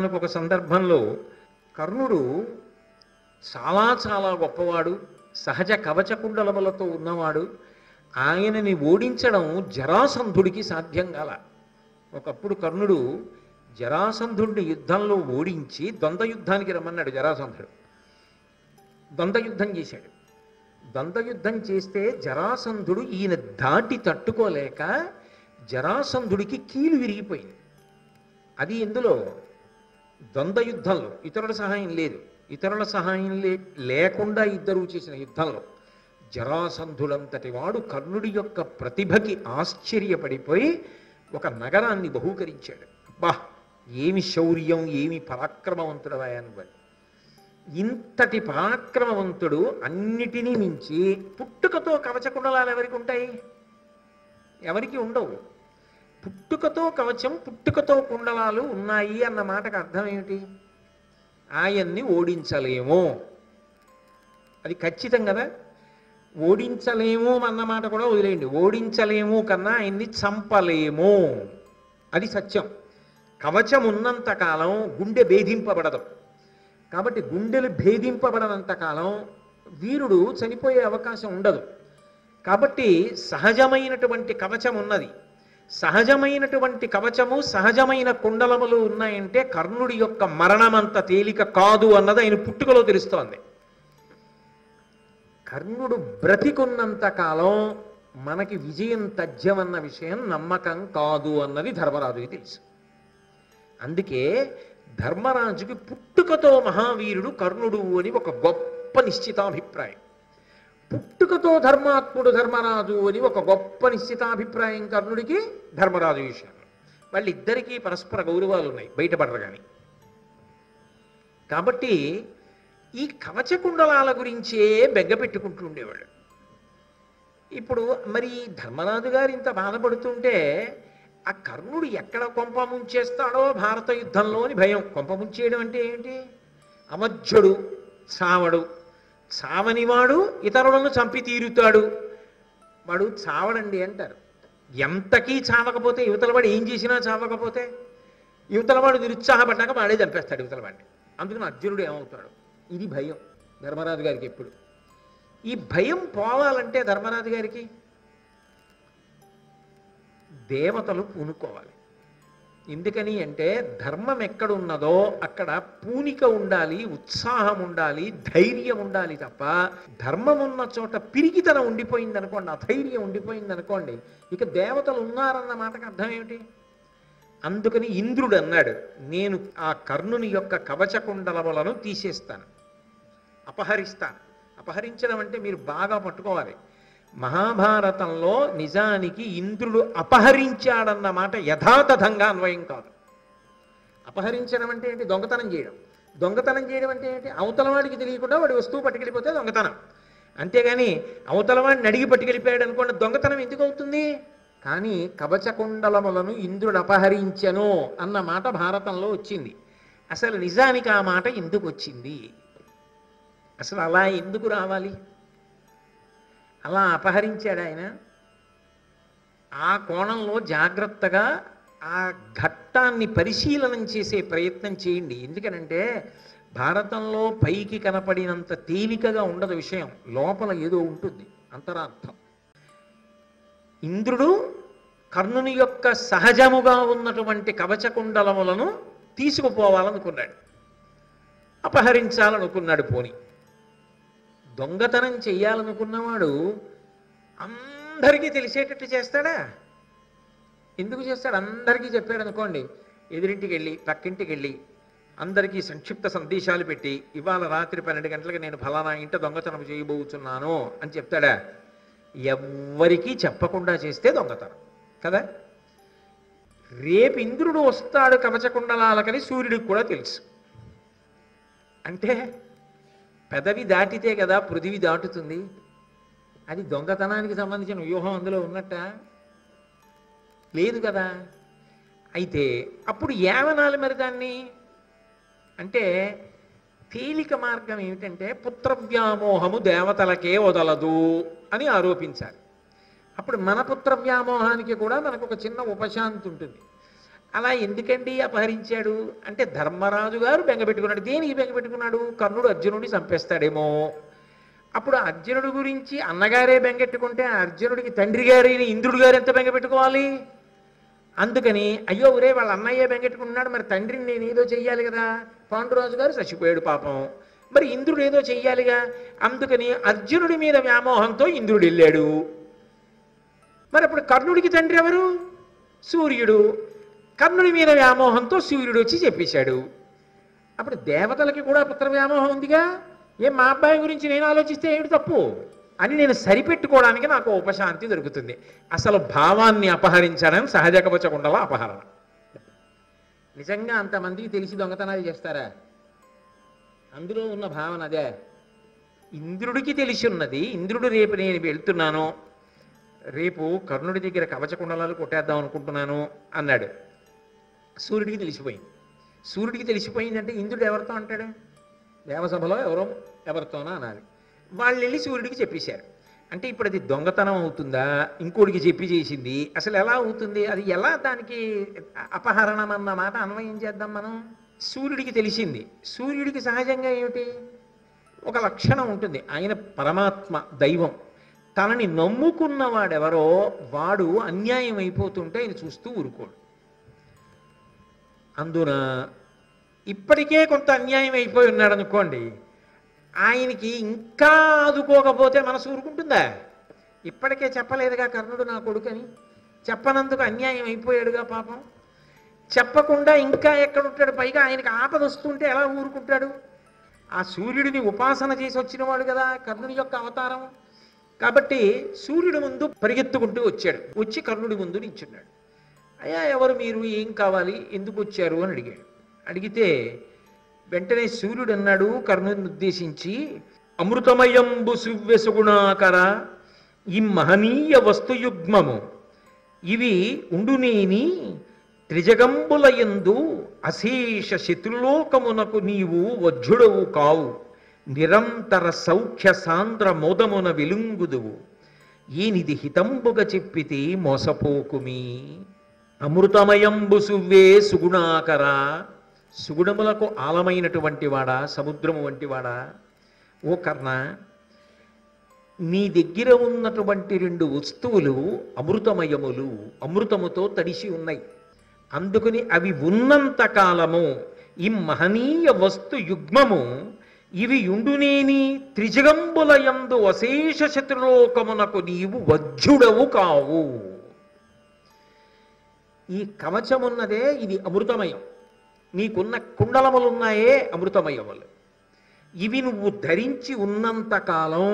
ఒకానొక సందర్భంలో కర్ణుడు చాలా చాలా గొప్పవాడు, సహజ కవచ కుండలములతో ఉన్నవాడు. ఆయనని ఓడించడం జరాసంధుడికి సాధ్యం కాల. ఒకప్పుడు కర్ణుడు జరాసంధుడిని యుద్ధంలో ఓడించి ద్వంద్వయుద్ధానికి రమ్మన్నాడు జరాసంధుడు. ద్వంద్వయుద్ధం చేశాడు. ద్వంద్వయుద్ధం చేస్తే జరాసంధుడు ఈయన దాటి తట్టుకోలేక జరాసంధుడికి కీలు విరిగిపోయింది. అది ఎందులో? ద్వంద్వయుద్ధంలో. ఇతరుల సహాయం లేదు. ఇతరుల సహాయం లేకుండా ఇద్దరూ చేసిన యుద్ధంలో జరాసంధుడంతటి వాడు కర్ణుడి యొక్క ప్రతిభకి ఆశ్చర్యపడిపోయి ఒక నగరాన్ని బహూకరించాడు. బా, ఏమి శౌర్యం, ఏమి పరాక్రమవంతుడవాయని. ఇంతటి పరాక్రమవంతుడు అన్నిటినీ మించి పుట్టుకతో కవచకుండలాలు ఎవరికి ఉంటాయి? ఎవరికి ఉండవు. పుట్టుకతో కవచం, పుట్టుకతో కుండలాలు ఉన్నాయి అన్న మాటకు అర్థం ఏమిటి? ఆయన్ని ఓడించలేము, అది ఖచ్చితం కదా. ఓడించలేము అన్నమాట కూడా వదిలేయండి. ఓడించలేము కన్నా ఆయన్ని చంపలేము, అది సత్యం. కవచం ఉన్నంతకాలం గుండె భేదింపబడదు. కాబట్టి గుండెలు భేదింపబడనంతకాలం వీరుడు చనిపోయే అవకాశం ఉండదు. కాబట్టి సహజమైనటువంటి కవచం ఉన్నది. సహజమైనటువంటి కవచము, సహజమైన కుండలములు ఉన్నాయంటే కర్ణుడి యొక్క మరణం అంత తేలిక కాదు అన్నది ఆయన పుట్టుకలో తెలుస్తోంది. కర్ణుడు బ్రతికున్నంత కాలం మనకి విజయం తథ్యమన్న విషయం నమ్మకం కాదు అన్నది ధర్మరాజుకి తెలుసు. అందుకే ధర్మరాజుకి పుట్టుకతో మహావీరుడు కర్ణుడు అని ఒక గొప్ప నిశ్చితాభిప్రాయం. పుట్టుకతో ధర్మాత్ముడు ధర్మరాజు అని ఒక గొప్ప నిశ్చితాభిప్రాయం కర్ణుడికి ధర్మరాజు విషయంలో. వాళ్ళిద్దరికీ పరస్పర గౌరవాలు ఉన్నాయి, బయటపడరు కానీ. కాబట్టి ఈ కవచకుండలాల గురించే బెగ్గ పెట్టుకుంటూ ఉండేవాడు. ఇప్పుడు మరి ధర్మరాజు గారు ఇంత బాధపడుతుంటే ఆ కర్ణుడు ఎక్కడ కొంప ముంచేస్తాడో భారత యుద్ధంలో అని భయం. కొంప ముంచేయడం అంటే ఏంటి? అమధ్యుడు చావడు, చావనివాడు ఇతరులను చంపి తీరుతాడు, వాడు చావడండి అంటారు. ఎంతకీ చావకపోతే, యువతలవాడు ఏం చేసినా చావకపోతే, యువతలవాడు నిరుత్సాహపడ్డాక వాడే చంపేస్తాడు యువతలవాడిని. అందుకని అర్జునుడు ఏమవుతాడు? ఇది భయం ధర్మరాజు గారికి ఎప్పుడు. ఈ భయం పోవాలంటే ధర్మరాజు గారికి దేవతలు పూనుకోవాలి. ఎందుకని అంటే ధర్మం ఎక్కడున్నదో అక్కడ పూనిక ఉండాలి, ఉత్సాహం ఉండాలి, ధైర్యం ఉండాలి తప్ప ధర్మం ఉన్న చోట పిరిగితనం ఉండిపోయింది అనుకోండి, అధైర్యం ఉండిపోయింది అనుకోండి, ఇక దేవతలు ఉన్నారన్న మాటకు అర్థం ఏమిటి? అందుకని ఇంద్రుడు అన్నాడు, నేను ఆ కర్ణుని యొక్క కవచకుండలములను తీసేస్తాను, అపహరిస్తాను. అపహరించడం అంటే మీరు బాగా పట్టుకోవాలి. మహాభారతంలో నిజానికి ఇంద్రుడు అపహరించాడన్న మాట యథాతథంగా అన్వయం కాదు. అపహరించడం అంటే ఏంటి? దొంగతనం చేయడం. దొంగతనం చేయడం అంటే ఏంటి? అవతలవాడికి తెలియకుండా వాడి వస్తువు పట్టుకెళ్ళిపోతే దొంగతనం. అంతేగాని అవతలవాడిని అడిగి పట్టుకెళ్ళిపోయాడు అనుకోండి, దొంగతనం ఎందుకు అవుతుంది? కానీ కవచకుండలములను ఇంద్రుడు అపహరించెను అన్న మాట భారతంలో వచ్చింది. అసలు నిజానికి ఆ మాట ఎందుకు వచ్చింది? అసలు అలా ఎందుకు రావాలి? అలా అపహరించాడు ఆయన. ఆ కోణంలో జాగ్రత్తగా ఆ ఘట్టాన్ని పరిశీలనం చేసే ప్రయత్నం చేయండి. ఎందుకనంటే భారతంలో పైకి కనపడినంత తేలికగా ఉండదు విషయం, లోపల ఏదో ఉంటుంది అంతరార్థం. ఇంద్రుడు కర్ణుని యొక్క సహజముగా ఉన్నటువంటి కవచకుండలములను తీసుకుపోవాలనుకున్నాడు, అపహరించాలనుకున్నాడు. పోని దొంగతనం చెయ్యాలనుకున్నవాడు అందరికీ తెలిసేటట్టు చేస్తాడా? ఎందుకు చేస్తాడు? అందరికీ చెప్పాడు అనుకోండి, ఎదురింటికి వెళ్ళి పక్కింటికి వెళ్ళి అందరికీ సంక్షిప్త సందేశాలు పెట్టి ఇవాళ రాత్రి 12 గంటలకు నేను ఫలానా ఇంట దొంగతనం చేయబోతున్నాను అని చెప్తాడా? ఎవ్వరికీ చెప్పకుండా చేస్తే దొంగతనం కదా. రేపు ఇంద్రుడు వస్తాడు కవచకుండలాలకని సూర్యుడికి కూడా తెలుసు. అంటే పెదవి దాటితే కదా పృథివి దాటుతుంది. అది దొంగతనానికి సంబంధించిన వ్యూహం అందులో ఉన్నట్ట లేదు కదా. అయితే అప్పుడు ఏమనాలి మరి దాన్ని అంటే తేలిక మార్గం ఏమిటంటే పుత్రవ్యామోహము దేవతలకే వదలదు అని ఆరోపించాలి. అప్పుడు మన పుత్రవ్యామోహానికి కూడా మనకు ఒక చిన్న ఉపశాంతి ఉంటుంది. అలా ఎందుకండి అపహరించాడు అంటే ధర్మరాజు గారు బెంగపెట్టుకున్నాడు. దేనికి బెంగపెట్టుకున్నాడు? కర్ణుడు అర్జునుడిని చంపేస్తాడేమో. అప్పుడు అర్జునుడి గురించి అన్నగారే బెంగెట్టుకుంటే అర్జునుడికి తండ్రి గారిని ఇంద్రుడు గారు ఎంత బెంగపెట్టుకోవాలి? అందుకని అయ్యో ఒరే వాళ్ళ అన్నయ్య బెంగెట్టుకుంటున్నాడు, మరి తండ్రిని నేను ఏదో చెయ్యాలి కదా. పాండురాజు గారు చచ్చిపోయాడు పాపం, మరి ఇంద్రుడు ఏదో చెయ్యాలిగా. అందుకని అర్జునుడి మీద వ్యామోహంతో ఇంద్రుడు వెళ్ళాడు. మరి అప్పుడు కర్ణుడికి తండ్రి ఎవరు? సూర్యుడు. కర్ణుడి మీద వ్యామోహంతో సూర్యుడు వచ్చి చెప్పేశాడు. అప్పుడు దేవతలకి కూడా పుత్ర వ్యామోహం ఉందిగా. ఏం మా అబ్బాయి గురించి నేను ఆలోచిస్తే ఏమిటి తప్పు అని నేను సరిపెట్టుకోవడానికి నాకు ఉపశాంతి దొరుకుతుంది. అసలు భావాన్ని అపహరించడం సహజ కవచ కుండల అపహరణ. నిజంగా అంతమందికి తెలిసి దొంగతనాలు చేస్తారా? అందులో ఉన్న భావన అదే. ఇంద్రుడికి తెలిసి ఉన్నది. ఇంద్రుడు రేపు నేను వెళ్తున్నాను, రేపు కర్ణుడి దగ్గర కవచ కుండలాలు కొట్టేద్దాం అనుకుంటున్నాను అన్నాడు. సూర్యుడికి తెలిసిపోయింది. సూర్యుడికి తెలిసిపోయిందంటే ఇంద్రుడు ఎవరితో అంటాడు? దేవసభలో ఎవరితోనో అనాలి. వాళ్ళు వెళ్ళి సూర్యుడికి చెప్పేశారు. అంటే ఇప్పుడు అది దొంగతనం అవుతుందా? ఇంకోటికి చెప్పి చేసింది అసలు ఎలా అవుతుంది? అది ఎలా దానికి అపహరణం అన్న మాట అన్వయం చేద్దాం మనం? సూర్యుడికి తెలిసింది. సూర్యుడికి సహజంగా ఏమిటి? ఒక లక్షణం ఉంటుంది. ఆయన పరమాత్మ దైవం. తనని నమ్ముకున్నవాడెవరో వాడు అన్యాయం అయిపోతుంటే ఆయన చూస్తూ ఊరుకోడు. అందున ఇప్పటికే కొంత అన్యాయం అయిపోయి ఉన్నాడు అనుకోండి, ఆయనకి ఇంకా ఆదుకోకపోతే మనసు ఊరుకుంటుందా? ఇప్పటికే చెప్పలేదుగా కర్ణుడు నా కొడుకని, చెప్పనందుకు అన్యాయం అయిపోయాడుగా పాపం. చెప్పకుండా ఇంకా ఎక్కడుంటాడు? పైగా ఆయనకి ఆపద వస్తుంటే ఎలా ఊరుకుంటాడు? ఆ సూర్యుడిని ఉపాసన చేసి వచ్చినవాడు కదా కర్ణుడి యొక్క అవతారం. కాబట్టి సూర్యుడి ముందు పరిగెత్తుకుంటూ వచ్చాడు. వచ్చి కర్ణుడి ముందు నించున్నాడు. అయ్యా ఎవరు మీరు, ఏం కావాలి, ఎందుకు వచ్చారు అని అడిగాడు. అడిగితే వెంటనే సూర్యుడు అన్నాడు కర్ణుడిని ఉద్దేశించి, అమృతమయంబు సువ్యసుగుణాకర ఈ మహనీయ వస్తుయుగ్మము ఇవి ఉండునేని త్రిజగంబులయందు అశేష శత్రులోకమునకు నీవు వజ్జుడవు కావు, నిరంతర సౌఖ్య సాంద్ర మోదమున వెలుంగుదువు, ఏనిది హితంబుగా చెప్పితే మోసపోకుమి. అమృతమయంబు సువ్వే సుగుణాకర, సుగుణములకు ఆలమైనటువంటి వాడా, సముద్రము వంటివాడా, ఓ కర్ణ, నీ దగ్గర ఉన్నటువంటి 2 వస్తువులు అమృతమయములు, అమృతముతో తడిసి ఉన్నాయి. అందుకని అవి ఉన్నంత కాలము ఈ మహనీయ వస్తు యుగ్మము ఇవి యుండునేని త్రిజగంబులయందు అశేష శత్రులోకమునకు నీవు వజ్జుడవు కావు. ఈ కవచమున్నదే ఇది అమృతమయం. నీకున్న కుండలములున్నాయే అమృతమయములు. ఇవి నువ్వు ధరించి ఉన్నంత కాలం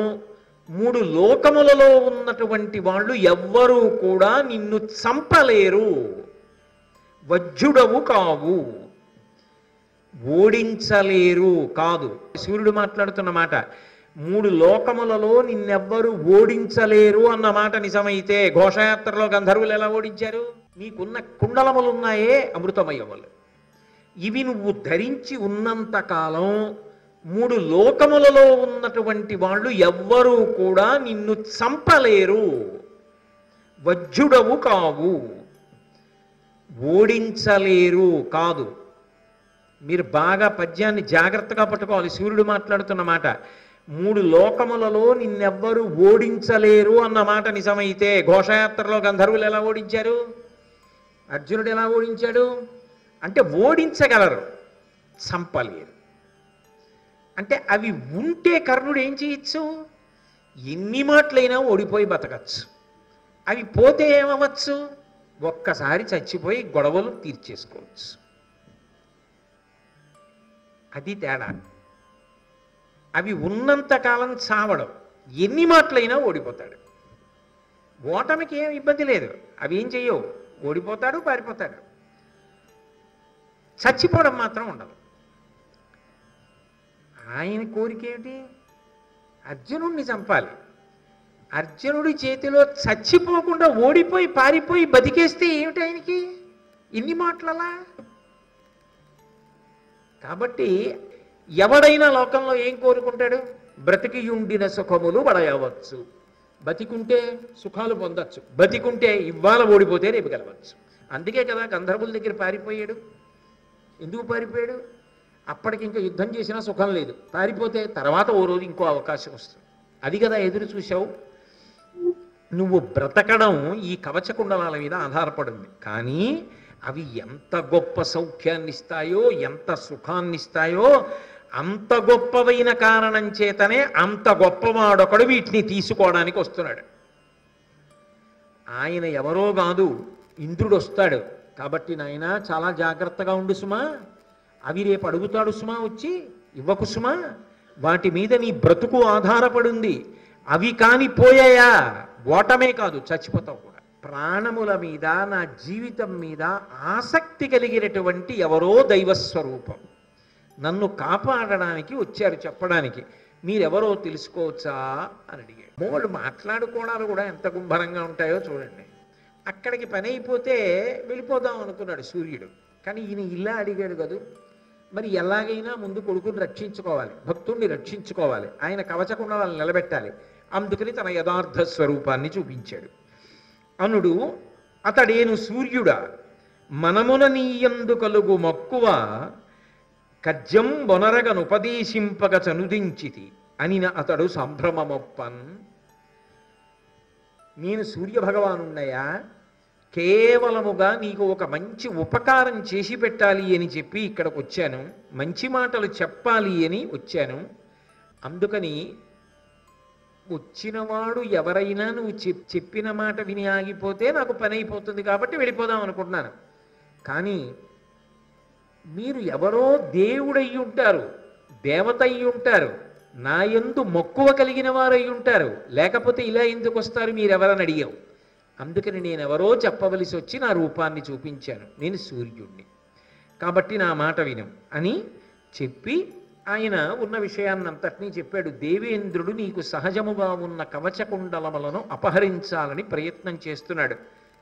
3 లోకములలో ఉన్నటువంటి వాళ్ళు ఎవ్వరూ కూడా నిన్ను చంపలేరు. వజ్జుడవు కావు, ఓడించలేరు కాదు. సూర్యుడు మాట్లాడుతున్న మాట. 3 లోకములలో నిన్నెవ్వరు ఓడించలేరు అన్న మాట నిజమైతే ఘోషయాత్రలో గంధర్వులు ఎలా ఓడించారు? నీకున్న కుండలములున్నాయే అమృతమయములు. ఇవి నువ్వు ధరించి ఉన్నంత కాలం 3 లోకములలో ఉన్నటువంటి వాళ్ళు ఎవ్వరూ కూడా నిన్ను చంపలేరు. వజ్జుడవు కావు, ఓడించలేరు కాదు. మీరు బాగా పద్యాన్ని జాగ్రత్తగా పట్టుకోవాలి. సూర్యుడు మాట్లాడుతున్న మాట. 3 లోకములలో నిన్నెవ్వరు ఓడించలేరు అన్న మాట నిజమైతే ఘోషయాత్రలో గంధర్వులు ఎలా ఓడించారు? అర్జునుడు ఎలా ఓడించాడు? అంటే ఓడించగలరు, చంపలేరు. అంటే అవి ఉంటే కర్ణుడు ఏం చేయొచ్చు? ఎన్ని మాటలైనా ఓడిపోయి బతకచ్చు. అవి పోతే ఏమవచ్చు? ఒక్కసారి చచ్చిపోయి గొడవలు తీర్చేసుకోవచ్చు. అది తేడా. అవి ఉన్నంతకాలం చావడం, ఎన్ని మాటలైనా ఓడిపోతాడు. ఓటమికి ఏం ఇబ్బంది లేదు. అవి ఏం చెయ్యవు, ఓడిపోతాడు, పారిపోతాడు. చచ్చిపోవడం మాత్రం ఉండదు. ఆయన కోరిక ఏమిటి? అర్జునుడిని చంపాలి. అర్జునుడి చేతిలో చచ్చిపోకుండా ఓడిపోయి పారిపోయి బతికేస్తే ఏమిటి ఆయనకి? ఇన్ని మాటలలా. కాబట్టి ఎవడైనా లోకంలో ఏం కోరుకుంటాడు? బ్రతికియుండిన సుఖములు పడయవచ్చు. బతికుంటే సుఖాలు పొందొచ్చు, బతికుంటే ఇవాళ ఓడిపోతే రేపు గెలవచ్చు. అందుకే కదా గంధర్వుల దగ్గర పారిపోయాడు. ఎందుకు పారిపోయాడు? అప్పటికి ఇంకా యుద్ధం చేసినా సుఖం లేదు. పారిపోతే తర్వాత ఓ రోజు ఇంకో అవకాశం వస్తుంది. అది కదా ఎదురు చూశావు. నువ్వు బ్రతకడం ఈ కవచకుండలాల మీద ఆధారపడింది. కానీ అవి ఎంత గొప్ప సౌఖ్యాన్ని ఇస్తాయో, ఎంత సుఖాన్ని ఇస్తాయో, అంత గొప్పవైన కారణం చేతనే అంత గొప్పవాడొకడు వీటిని తీసుకోవడానికి వస్తున్నాడు. ఆయన ఎవరో కాదు, ఇంద్రుడు వస్తాడు. కాబట్టి నాయన చాలా జాగ్రత్తగా ఉండు సుమా, అవి రేపు అడుగుతాడు సుమా, వచ్చి ఇవ్వకు సుమా, వాటి మీద నీ బ్రతుకు ఆధారపడింది. అవి కాని పోయాయా ఓటమే కాదు, చచ్చిపోతావు కూడా. ప్రాణముల మీద, నా జీవితం మీద ఆసక్తి కలిగినటువంటి ఎవరో దైవస్వరూపం నన్ను కాపాడడానికి వచ్చారు చెప్పడానికి. మీరెవరో తెలుసుకోవచ్చా అని అడిగాడు. వాళ్ళు మాట్లాడుకోవడాలు కూడా ఎంత గుంభరంగా ఉంటాయో చూడండి. అక్కడికి పని అయిపోతే వెళ్ళిపోదాం అనుకున్నాడు సూర్యుడు. కానీ ఈయన ఇలా అడిగాడు కదూ. మరి ఎలాగైనా ముందు కొడుకుని రక్షించుకోవాలి, భక్తుణ్ణి రక్షించుకోవాలి, ఆయన కవచకుండా వాళ్ళని నిలబెట్టాలి. అందుకని తన యథార్థ స్వరూపాన్ని చూపించాడు. అనుడు అతడేను సూర్యుడా, మనమున నీయందు కలుగు మక్కువ కజ్జం బొనరగనుపదేశింపగ చనుదించితి అని అతడు సంభ్రమమొప్పన్. నేను సూర్యభగవానున్నయా, కేవలముగా నీకు ఒక మంచి ఉపకారం చేసి పెట్టాలి అని చెప్పి ఇక్కడికి వచ్చాను, మంచి మాటలు చెప్పాలి అని వచ్చాను. అందుకని వచ్చినవాడు ఎవరైనా నువ్వు చెప్పిన మాట విని ఆగిపోతే నాకు పని అయిపోతుంది, కాబట్టి వెళ్ళిపోదాం అనుకుంటున్నాను. కానీ మీరు ఎవరో దేవుడయ్యి ఉంటారు, దేవత అయ్యి ఉంటారు, నా యందు మక్కువ కలిగిన వారు అయ్యి ఉంటారు, లేకపోతే ఇలా ఎందుకు వస్తారు మీరెవరని అడిగావు. అందుకని నేనెవరో చెప్పవలసి వచ్చి నా రూపాన్ని చూపించాను. నేను సూర్యుడిని, కాబట్టి నా మాట విను అని చెప్పి ఆయన ఉన్న విషయాన్నంతటినీ చెప్పాడు. దేవేంద్రుడు నీకు సహజముగా ఉన్న కవచకుండలములను అపహరించాలని ప్రయత్నం చేస్తున్నాడు.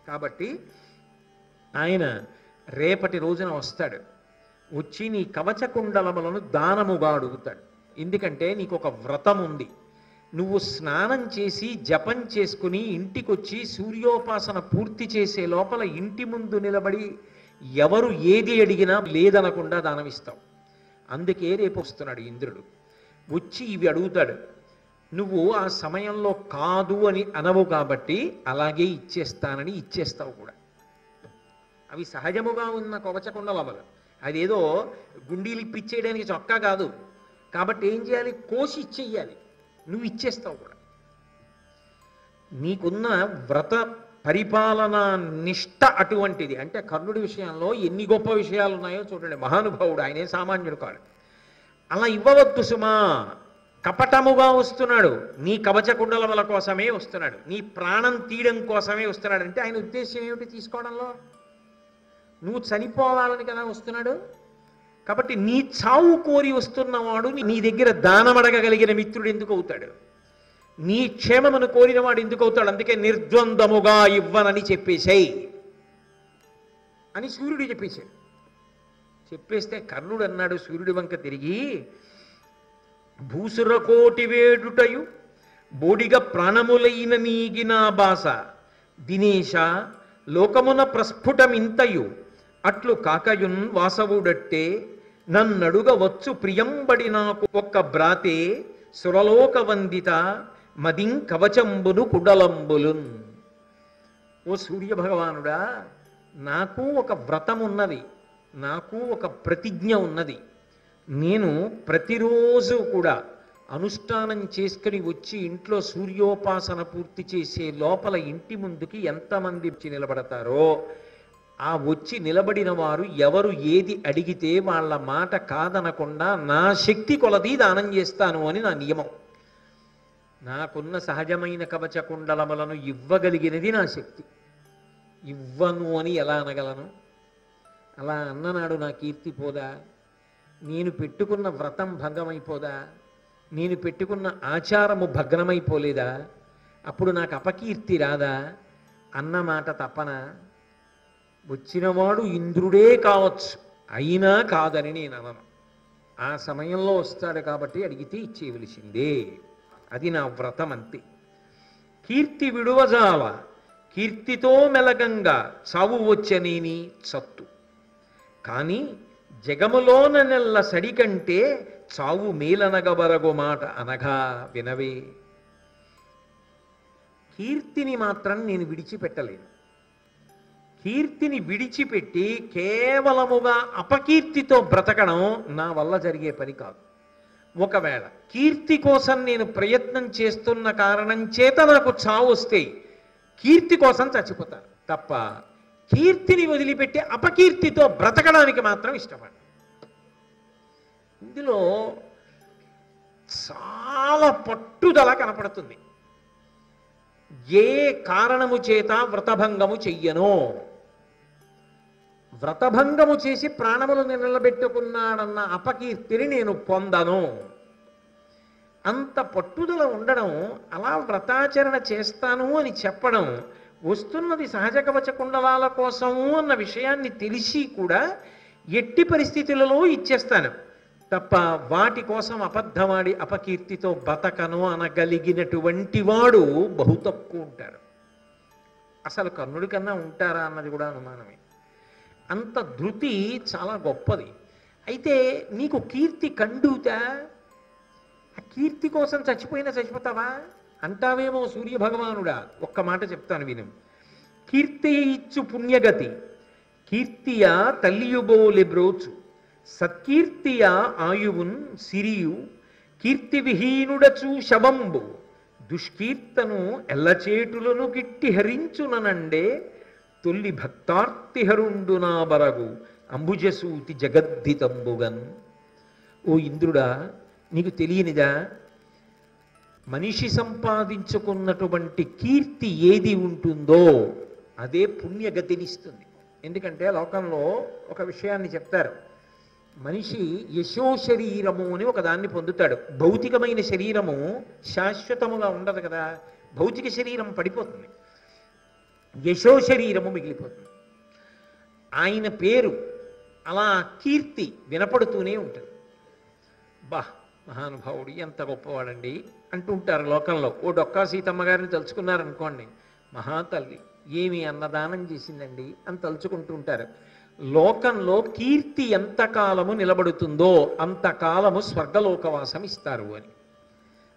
కాబట్టి ఆయన రేపటి రోజున వస్తాడు. వచ్చి నీ కవచకుండలములను దానముగా అడుగుతాడు. ఎందుకంటే నీకు ఒక వ్రతం ఉంది. నువ్వు స్నానం చేసి జపం చేసుకుని ఇంటికొచ్చి సూర్యోపాసన పూర్తి చేసే లోపల ఇంటి ముందు నిలబడి ఎవరు ఏది అడిగినా లేదనకుండా దానమిస్తావు. అందుకే రేపు వస్తున్నాడు ఇంద్రుడు. వచ్చి ఇవి అడుగుతాడు. నువ్వు ఆ సమయంలో కాదు అని అనవు కాబట్టి అలాగే ఇచ్చేస్తానని ఇచ్చేస్తావు కూడా. అవి సహజముగా ఉన్న కవచకుండలములు. అదేదో గుండీలు ఇప్పిచ్చేయడానికి చొక్కా కాదు. కాబట్టి ఏం చేయాలి? కోసి ఇచ్చేయాలి. నువ్వు ఇచ్చేస్తావు కూడా. నీకున్న వ్రత పరిపాలన నిష్ట అటువంటిది. అంటే కర్ణుడి విషయంలో ఎన్ని గొప్ప విషయాలు ఉన్నాయో చూడండి. మహానుభావుడు, ఆయనే సామాన్యుడు కాడు. అలా ఇవ్వవద్దు సుమా. కపటముగా వస్తున్నాడు, నీ కవచకుండలముల కోసమే వస్తున్నాడు, నీ ప్రాణం తీయడం కోసమే వస్తున్నాడు. అంటే ఆయన ఉద్దేశం ఏమిటి తీసుకోవడంలో? నువ్వు చనిపోవాలని కదా వస్తున్నాడు. కాబట్టి నీ చావు కోరి వస్తున్నవాడు నీ దగ్గర దానం అడగగలిగిన మిత్రుడు ఎందుకు అవుతాడు? నీ క్షేమమును కోరినవాడు ఎందుకు అవుతాడు? అందుకే నిర్ద్వందముగా ఇవ్వనని చెప్పేశాయి అని సూర్యుడు చెప్పేశాడు. చెప్పేస్తే కర్ణుడు అన్నాడు సూర్యుడి వంక తిరిగి, భూసురకోటి వేడుటయు బోడిగ ప్రాణములైన నీగిన బాస దినేశ లోకమున ప్రస్ఫుటమింతయు అట్లు కాకయున్ వాసవుడట్టే నన్నడుగవచ్చు ప్రియంబడి నాకు ఒక్క బ్రాతే సురలోక వందిత మదిం కవచంబును కుడలంబులున్. ఓ సూర్యభగవానుడా, నాకు ఒక వ్రతం ఉన్నది, నాకు ఒక ప్రతిజ్ఞ ఉన్నది. నేను ప్రతిరోజు కూడా అనుష్ఠానం చేసుకుని వచ్చి ఇంట్లో సూర్యోపాసన పూర్తి చేసే లోపల ఇంటి ముందుకి ఎంతమంది వచ్చి నిలబడతారో ఆ వచ్చి నిలబడిన వారు ఎవరు ఏది అడిగితే వాళ్ళ మాట కాదనకుండా నా శక్తి కొలది దానం చేస్తాను అని నా నియమం. నాకున్న సహజమైన కవచకుండలములను ఇవ్వగలిగినది నా శక్తి. ఇవ్వను అని ఎలా అనగలను? అలా అన్ననాడు నా కీర్తి పోదా? నేను పెట్టుకున్న వ్రతం భంగమైపోదా? నేను పెట్టుకున్న ఆచారము భగ్నమైపోలేదా? అప్పుడు నాకు అపకీర్తి రాదా? అన్నమాట తప్పన? వచ్చినవాడు ఇంద్రుడే కావచ్చు, అయినా కాదని నేను అనను. ఆ సమయంలో వస్తాడు కాబట్టి అడిగితే ఇచ్చేయవలసిందే. అది నా వ్రతం అంతే. కీర్తి విడువజాల కీర్తితో మెలగంగా చావు వచ్చనేని చత్తు కాని జగములోన నెల్ల సడి కంటే చావు మేలనగబరగు మాట అనగా వినవే. కీర్తిని మాత్రం నేను విడిచిపెట్టలేను. కీర్తిని విడిచిపెట్టి కేవలముగా అపకీర్తితో బ్రతకడం నా వల్ల జరిగే పని కాదు. ఒకవేళ కీర్తి కోసం నేను ప్రయత్నం చేస్తున్న కారణం చేత నాకు చావు వస్తే కీర్తి కోసం చచ్చిపోతాను తప్ప కీర్తిని వదిలిపెట్టి అపకీర్తితో బ్రతకడానికి మాత్రం ఇష్టపడ్డాను. ఇందులో చాలా పట్టుదల కనపడుతుంది. ఏ కారణము చేత వ్రతభంగము చెయ్యను, వ్రతభంగము చేసి ప్రాణములు నిలబెట్టుకున్నాడన్న అపకీర్తిని నేను పొందను. అంత పట్టుదల ఉండడం, అలా వ్రతాచరణ చేస్తాను అని చెప్పడం, వస్తున్నది సహజ కవచ కుండలాల కోసము అన్న విషయాన్ని తెలిసి కూడా ఎట్టి పరిస్థితులలో ఇచ్చేస్తాను తప్ప వాటి కోసం అబద్ధమాడి అపకీర్తితో బతకను అనగలిగినటువంటి వాడు బహు తక్కువ ఉంటారు. అసలు కర్ణుడి కన్నా ఉంటారా అన్నది కూడా అనుమానమే. అంత ధృతి చాలా గొప్పది. అయితే నీకు కీర్తి కండుతా, ఆ కీర్తి కోసం చచ్చిపోతావా అంటావేమో సూర్యభగవానుడా. ఒక్క మాట చెప్తాను విను. కీర్తి ఇచ్చు పుణ్యగతి కీర్తియా తల్లియుబోలె బ్రోచు సత్కీర్తియా ఆయువున్ సిరియు కీర్తి విహీనుడచు శవంబు దుష్కీర్తను ఎల్లచేటులను గిట్టి హరించుననండే తొల్లి భక్తార్తిహరుండు నా బరగు అంబుజసూతి జగద్ధితంబుగన్. ఓ ఇంద్రుడా, నీకు తెలియనిదా? మనిషి సంపాదించుకున్నటువంటి కీర్తి ఏది ఉంటుందో అదే పుణ్యగతినిస్తుంది. ఎందుకంటే లోకంలో ఒక విషయాన్ని చెప్తారు. మనిషి యశో శరీరము అని ఒకదాన్ని పొందుతాడు. భౌతికమైన శరీరము శాశ్వతముగా ఉండదు కదా, భౌతిక శరీరం పడిపోతుంది, యశో శరీరము మిగిలిపోతుంది. ఆయన పేరు అలా కీర్తి వినపడుతూనే ఉంటుంది. బా, మహానుభావుడు ఎంత గొప్పవాడండి అంటుంటారు లోకంలో. ఓ డొక్కా సీతమ్మ గారిని తలుచుకున్నారనుకోండి, మహాతల్లి ఏమి అన్నదానం చేసిందండి అని తలుచుకుంటూ ఉంటారు. లోకంలో కీర్తి ఎంతకాలము నిలబడుతుందో అంతకాలము స్వర్గలోకవాసం ఇస్తారు అని.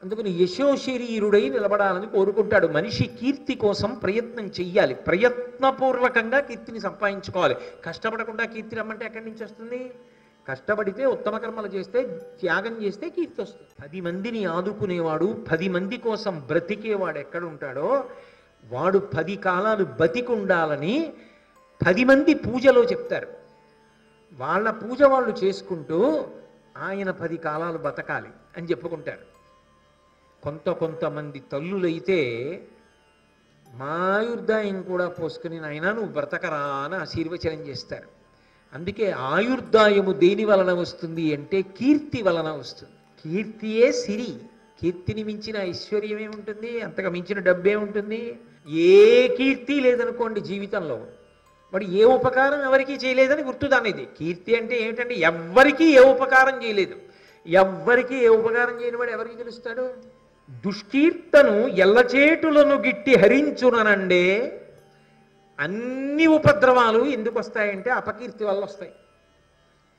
అందుకని యశో శరీరుడై నిలబడాలని కోరుకుంటాడు. మనిషి కీర్తి కోసం ప్రయత్నం చెయ్యాలి, ప్రయత్నపూర్వకంగా కీర్తిని సంపాదించుకోవాలి. కష్టపడకుండా కీర్తి రమ్మంటే ఎక్కడి నుంచి వస్తుంది? కష్టపడితే, ఉత్తమ కర్మలు చేస్తే, త్యాగం చేస్తే కీర్తి వస్తుంది. 10 మందిని ఆదుకునేవాడు, 10 మంది కోసం బ్రతికేవాడు ఎక్కడుంటాడో వాడు 10 కాలాలు బతికుండాలని 10 మంది పూజలో చెప్తారు. వాళ్ళ పూజ వాళ్ళు చేసుకుంటూ ఆయన 10 కాలాలు బతకాలి అని చెప్పుకుంటారు. కొంతమంది తల్లులైతే మాయుర్దాయం కూడా పోసుకుని నాయనా నువ్వు బ్రతకరా అని ఆశీర్వచనం చేస్తారు. అందుకే ఆయుర్దాయము దేని వలన వస్తుంది అంటే కీర్తి వలన వస్తుంది. కీర్తియే సిరి. కీర్తిని మించిన ఐశ్వర్యం ఏముంటుంది? అంతగా మించిన డబ్బే ఉంటుంది? ఏ కీర్తి లేదనుకోండి జీవితంలో, వాడు ఏ ఉపకారం ఎవరికీ చేయలేదని గుర్తు దానిది. కీర్తి అంటే ఏమిటంటే ఎవ్వరికీ ఏ ఉపకారం చేయలేదు. ఎవ్వరికీ ఏ ఉపకారం చేయని వాడు ఎవరికి తెలుస్తాడు? దుష్కీర్తను ఎల్లచేటులను గిట్టి హరించుననండే. అన్ని ఉపద్రవాలు ఎందుకు వస్తాయంటే అపకీర్తి వల్ల వస్తాయి.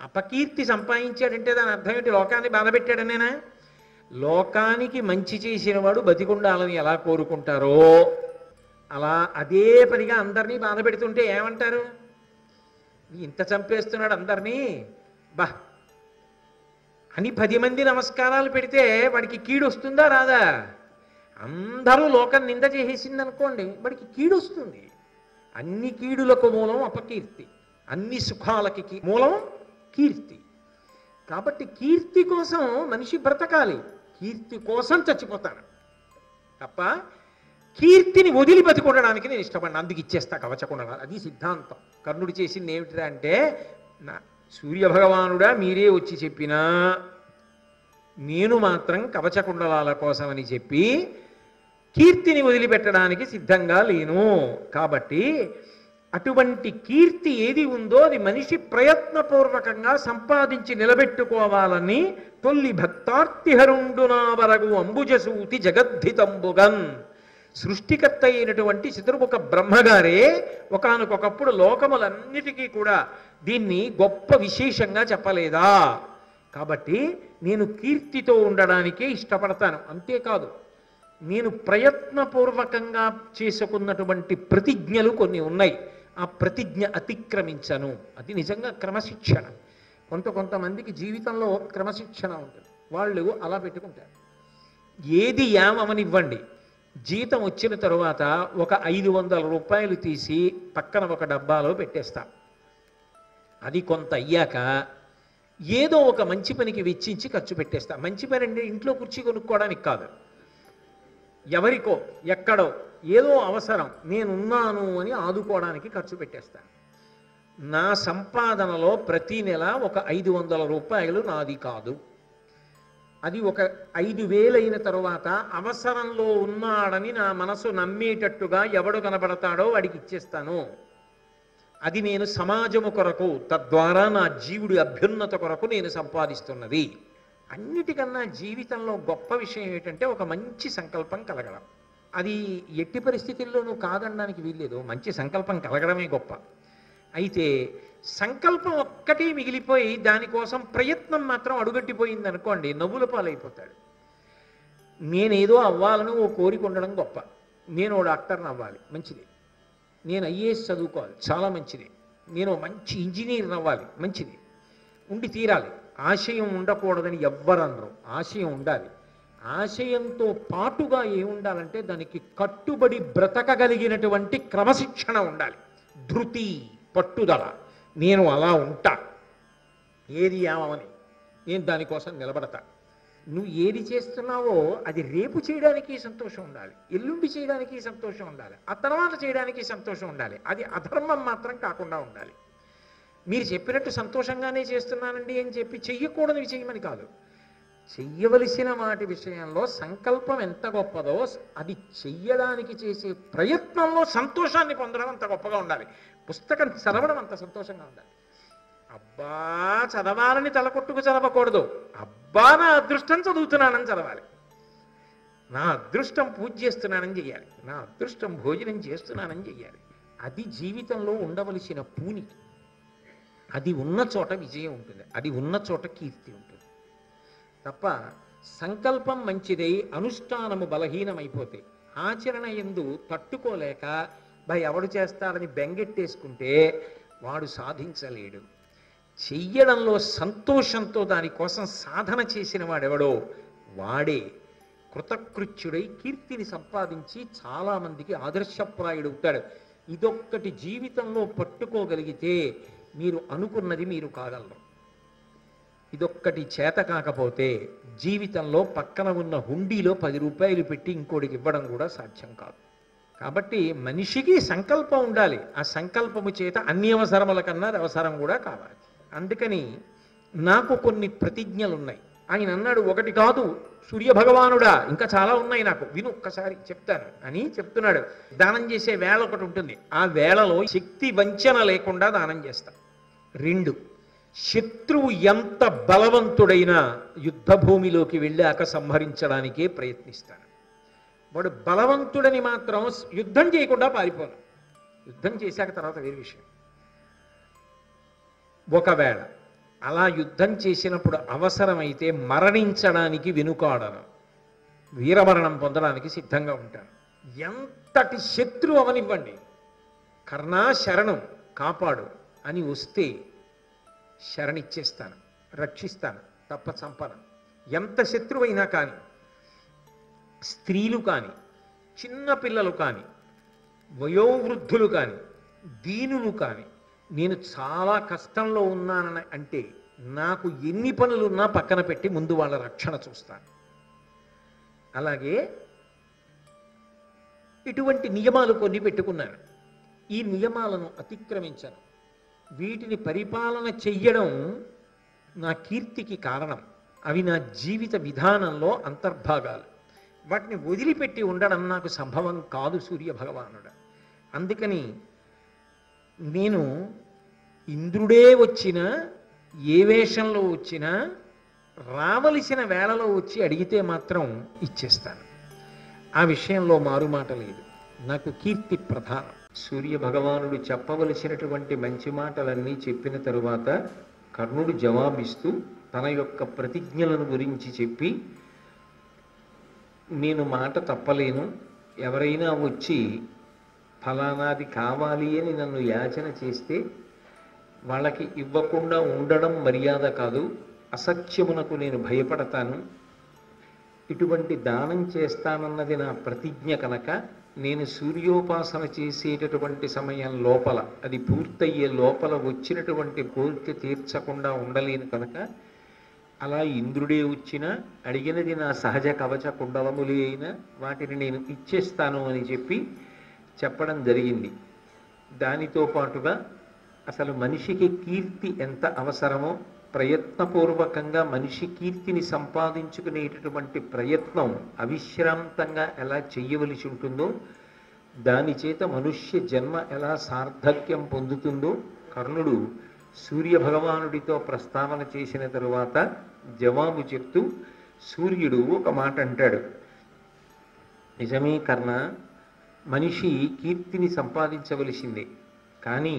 అపకీర్తి సంపాదించాడంటే దాని అర్థం ఏంటి? లోకాన్ని బాధపెట్టాడనేనా? లోకానికి మంచి చేసిన వాడు బతికుండాలని ఎలా కోరుకుంటారో అలా అదే పనిగా అందరినీ బాధ పెడుతుంటే ఏమంటారు? ఇంత చంపేస్తున్నాడు అందరినీ బా అని 10 మంది నమస్కారాలు పెడితే వాడికి కీడు వస్తుందా రాదా? అందరూ లోకం నింద చేసేసింది అనుకోండి, వాడికి కీడు వస్తుంది. అన్ని కీడులకు మూలం అపకీర్తి, అన్ని సుఖాలకి మూలం కీర్తి. కాబట్టి కీర్తి కోసం మనిషి బ్రతకాలి, కీర్తి కోసం చచ్చిపోతాను తప్ప కీర్తిని వదిలి బతికొనడానికి నేను ఇష్టపడిన. అందుకు ఇచ్చేస్తా కవచకుండా. అది సిద్ధాంతం. కర్ణుడు చేసింది ఏమిటిరా అంటే, నా సూర్యభగవానుడా మీరే వచ్చి చెప్పినా నేను మాత్రం కవచకుండలాల కోసమని చెప్పి కీర్తిని వదిలిపెట్టడానికి సిద్ధంగా లేను. కాబట్టి అటువంటి కీర్తి ఏది ఉందో అది మనిషి ప్రయత్నపూర్వకంగా సంపాదించి నిలబెట్టుకోవాలని తొల్లి భక్తార్తిహరుండు నా వరగు అంబుజసూతి జగద్ధితంబుగన్. సృష్టికర్త అయినటువంటి చతుర్ముఖ బ్రహ్మగారే ఒకానొకప్పుడు లోకములన్నిటికీ కూడా దీన్ని గొప్ప విశేషంగా చెప్పలేదా? కాబట్టి నేను కీర్తితో ఉండడానికే ఇష్టపడతాను. అంతేకాదు, నేను ప్రయత్నపూర్వకంగా చేసుకున్నటువంటి ప్రతిజ్ఞలు కొన్ని ఉన్నాయి. ఆ ప్రతిజ్ఞ అతిక్రమించను. అది నిజంగా క్రమశిక్షణ. కొంతమందికి జీవితంలో క్రమశిక్షణ ఉంటుంది. వాళ్ళు అలా పెట్టుకుంటారు. ఏది ఏమనివ్వండి, జీతం వచ్చిన తరువాత ఒక 500 రూపాయలు తీసి పక్కన ఒక డబ్బాలో పెట్టేస్తా. అది కొంత అయ్యాక ఏదో ఒక మంచి పనికి వెచ్చించి ఖర్చు పెట్టేస్తా. మంచి పని అంటే ఇంట్లో కుర్చీ కొనుక్కోవడానికి కాదు, ఎవరికో ఎక్కడో ఏదో అవసరం నేనున్నాను అని ఆదుకోవడానికి ఖర్చు పెట్టేస్తాను. నా సంపాదనలో ప్రతి నెల ఒక 500 రూపాయలు నాది కాదు. అది ఒక 5,000 అయిన తరువాత అవసరంలో ఉన్నాడని నా మనసు నమ్మేటట్టుగా ఎవడు కనబడతాడో వాడికి ఇచ్చేస్తాను. అది నేను సమాజము కొరకు, తద్వారా నా జీవుడి అభ్యున్నత కొరకు నేను సంపాదిస్తున్నది. అన్నిటికన్నా జీవితంలో గొప్ప విషయం ఏంటంటే ఒక మంచి సంకల్పం కలగడం. అది ఎట్టి పరిస్థితుల్లోనూ కాదనడానికి వీల్లేదు. మంచి సంకల్పం కలగడమే గొప్ప. అయితే సంకల్పం ఒక్కటే మిగిలిపోయి దానికోసం ప్రయత్నం మాత్రం అడుగట్టిపోయింది అనుకోండి, నవ్వుల పాలైపోతాడు. నేనేదో అవ్వాలని ఓ కోరిక ఉండడం గొప్ప. నేను ఓ డాక్టర్ని అవ్వాలి, మంచిది. నేను ఐఏఎస్ చదువుకోవాలి, చాలా మంచిది. నేను మంచి ఇంజనీర్ని అవ్వాలి, మంచిది. ఉండి తీరాలి. ఆశయం ఉండకూడదని ఎవ్వరనరు. ఆశయం ఉండాలి. ఆశయంతో పాటుగా ఏముండాలంటే దానికి కట్టుబడి బ్రతకగలిగినటువంటి క్రమశిక్షణ ఉండాలి. ధృతి, పట్టుదల. నేను అలా ఉంటా, ఏది ఏమని నేను దానికోసం నిలబడతా. నువ్వు ఏది చేస్తున్నావో అది రేపు చేయడానికి సంతోషం ఉండాలి, ఎల్లుండి చేయడానికి సంతోషం ఉండాలి, ఆ తర్వాత చేయడానికి సంతోషం ఉండాలి. అది అధర్మం మాత్రం కాకుండా ఉండాలి. మీరు చెప్పినట్టు సంతోషంగానే చేస్తున్నానండి అని చెప్పి చెయ్యకూడనివి చేయమని కాదు. చెయ్యవలసిన వాటి విషయంలో సంకల్పం ఎంత గొప్పదో అది చెయ్యడానికి చేసే ప్రయత్నంలో సంతోషాన్ని పొందడం అంత గొప్పగా ఉండాలి. పుస్తకం చదవడం అంత సంతోషంగా ఉండాలి. అబ్బా చదవాలని తలకొట్టుకు చదవకూడదు. అబ్బా నా అదృష్టం చదువుతున్నానని చదవాలి. నా అదృష్టం పూజ చేస్తున్నానని చెయ్యాలి. నా అదృష్టం భోజనం చేస్తున్నానని చెయ్యాలి. అది జీవితంలో ఉండవలసిన పూని. అది ఉన్న చోట విజయం ఉంటుంది, అది ఉన్న చోట కీర్తి ఉంటుంది. తప్ప సంకల్పం మంచిదై అనుష్ఠానము బలహీనమైపోతే, ఆచరణ యందు తట్టుకోలేక ఎవడు చేస్తాడని బెంగెట్టేసుకుంటే వాడు సాధించలేడు. చెయ్యడంలో సంతోషంతో దానికోసం సాధన చేసిన వాడెవడో వాడే కృతకృత్యుడై కీర్తిని సంపాదించి చాలామందికి ఆదర్శప్రాయుడవుతాడు. ఇదొక్కటి జీవితంలో పట్టుకోగలిగితే మీరు అనుకున్నది మీరు కాగలరు. ఇదొక్కటి చేత కాకపోతే జీవితంలో పక్కన ఉన్న హుండీలో 10 రూపాయలు పెట్టి ఇంకోటికి ఇవ్వడం కూడా సాధ్యం కాదు. కాబట్టి మనిషికి సంకల్పం ఉండాలి. ఆ సంకల్పము చేత అన్ని అవసరముల కన్నా అవసరం కూడా కావాలి. అందుకని నాకు కొన్ని ప్రతిజ్ఞలు ఉన్నాయి. ఆయన అన్నాడు, ఒకటి కాదు సూర్యభగవానుడా, ఇంకా చాలా ఉన్నాయి నాకు, విను ఒక్కసారి చెప్తాను అని చెప్తున్నాడు. దానం చేసే వేళ ఒకటి ఉంటుంది. ఆ వేళలో శక్తి వంచన లేకుండా దానం చేస్తా. 2, శత్రువు ఎంత బలవంతుడైనా యుద్ధ భూమిలోకి వెళ్ళాక సంహరించడానికే ప్రయత్నిస్తాను. వాడు బలవంతుడని మాత్రం యుద్ధం చేయకుండా పారిపోను. యుద్ధం చేశాక తర్వాత వేరే విషయం. ఒకవేళ అలా యుద్ధం చేసినప్పుడు అవసరమైతే మరణించడానికి వెనుకాడను, వీరమరణం పొందడానికి సిద్ధంగా ఉంటాను. ఎంతటి శత్రువు అవనివ్వండి, కర్ణా శరణం కాపాడు అని వస్తే శరణిచ్చేస్తాను, రక్షిస్తాను, తప్ప చంపను. ఎంత శత్రువైనా కానీ, స్త్రీలు కానీ, చిన్నపిల్లలు కానీ, వయోవృద్ధులు కానీ, దీనులు కానీ, నేను చాలా కష్టంలో ఉన్నానని అంటే నాకు ఎన్ని పనులున్నా పక్కన పెట్టి ముందు వాళ్ళ రక్షణ చూస్తాను. అలాగే ఇటువంటి నియమాలు కొన్ని పెట్టుకున్నాను. ఈ నియమాలను అతిక్రమించను. వీటిని పరిపాలన చెయ్యడం నా కీర్తికి కారణం. అవి నా జీవిత విధానంలో అంతర్భాగాలు. వాటిని వదిలిపెట్టి ఉండడం నాకు సంభవం కాదు సూర్యభగవానుడు. అందుకని నేను ఇంద్రుడే వచ్చినా, ఏ వేషంలో వచ్చినా, రావలసిన వేళలో వచ్చి అడిగితే మాత్రం ఇచ్చేస్తాను. ఆ విషయంలో మారుమాట లేదు. నాకు కీర్తి ప్రధానం. సూర్య భగవానుడు చెప్పవలసినటువంటి మంచి మాటలన్నీ చెప్పిన తరువాత కర్ణుడు జవాబిస్తూ తన యొక్క ప్రతిజ్ఞలను గురించి చెప్పి, నేను మాట తప్పలేను, ఎవరైనా వచ్చి ఫలానాది కావాలి అని నన్ను యాచన చేస్తే వాళ్ళకి ఇవ్వకుండా ఉండడం మర్యాద కాదు, అసత్యమునకు నేను భయపడతాను, ఇటువంటి దానం చేస్తానన్నది నా ప్రతిజ్ఞ కనుక నేను సూర్యోపాసన చేసేటటువంటి సమయం లోపల, అది పూర్తయ్యే లోపల వచ్చినటువంటి కోరిక తీర్చకుండా ఉండలేను కనుక అలా ఇంద్రుడే వచ్చినా అడిగినది నా సహజ కవచ కుండలములే అయినా వాటిని నేను ఇచ్చేస్తాను అని చెప్పడం జరిగింది. దానితో పాటుగా అసలు మనిషికి కీర్తి ఎంత అవసరమో, ప్రయత్నపూర్వకంగా మనిషి కీర్తిని సంపాదించుకునేటటువంటి ప్రయత్నం అవిశ్రాంతంగా ఎలా చెయ్యవలసి ఉంటుందో, దాని చేత మనుష్య జన్మ ఎలా సార్థక్యం పొందుతుందో కర్ణుడు సూర్యభగవానుడితో ప్రస్తావన చేసిన తరువాత జవాబు చెప్తూ సూర్యుడు ఒక మాట అంటాడు. నిజమే కర్ణ, మనిషి కీర్తిని సంపాదించవలసిందే, కానీ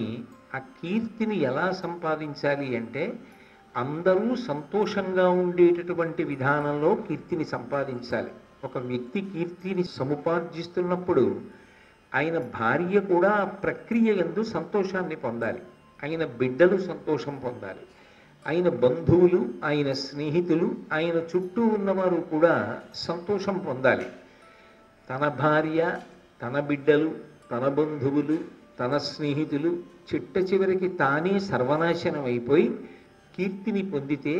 ఆ కీర్తిని ఎలా సంపాదించాలి అంటే అందరూ సంతోషంగా ఉండేటటువంటి విధానంలో కీర్తిని సంపాదించాలి. ఒక వ్యక్తి కీర్తిని సముపార్జిస్తున్నప్పుడు ఆయన భార్య కూడా ఆ ప్రక్రియ యందు సంతోషాన్ని పొందాలి, ఆయన బిడ్డలు సంతోషం పొందాలి, ఆయన బంధువులు, ఆయన స్నేహితులు, ఆయన చుట్టూ ఉన్నవారు కూడా సంతోషం పొందాలి. తన భార్య, తన బిడ్డలు, తన బంధువులు, తన స్నేహితులు చిట్ట చివరికి తానే సర్వనాశనం అయిపోయి కీర్తిని పొందితే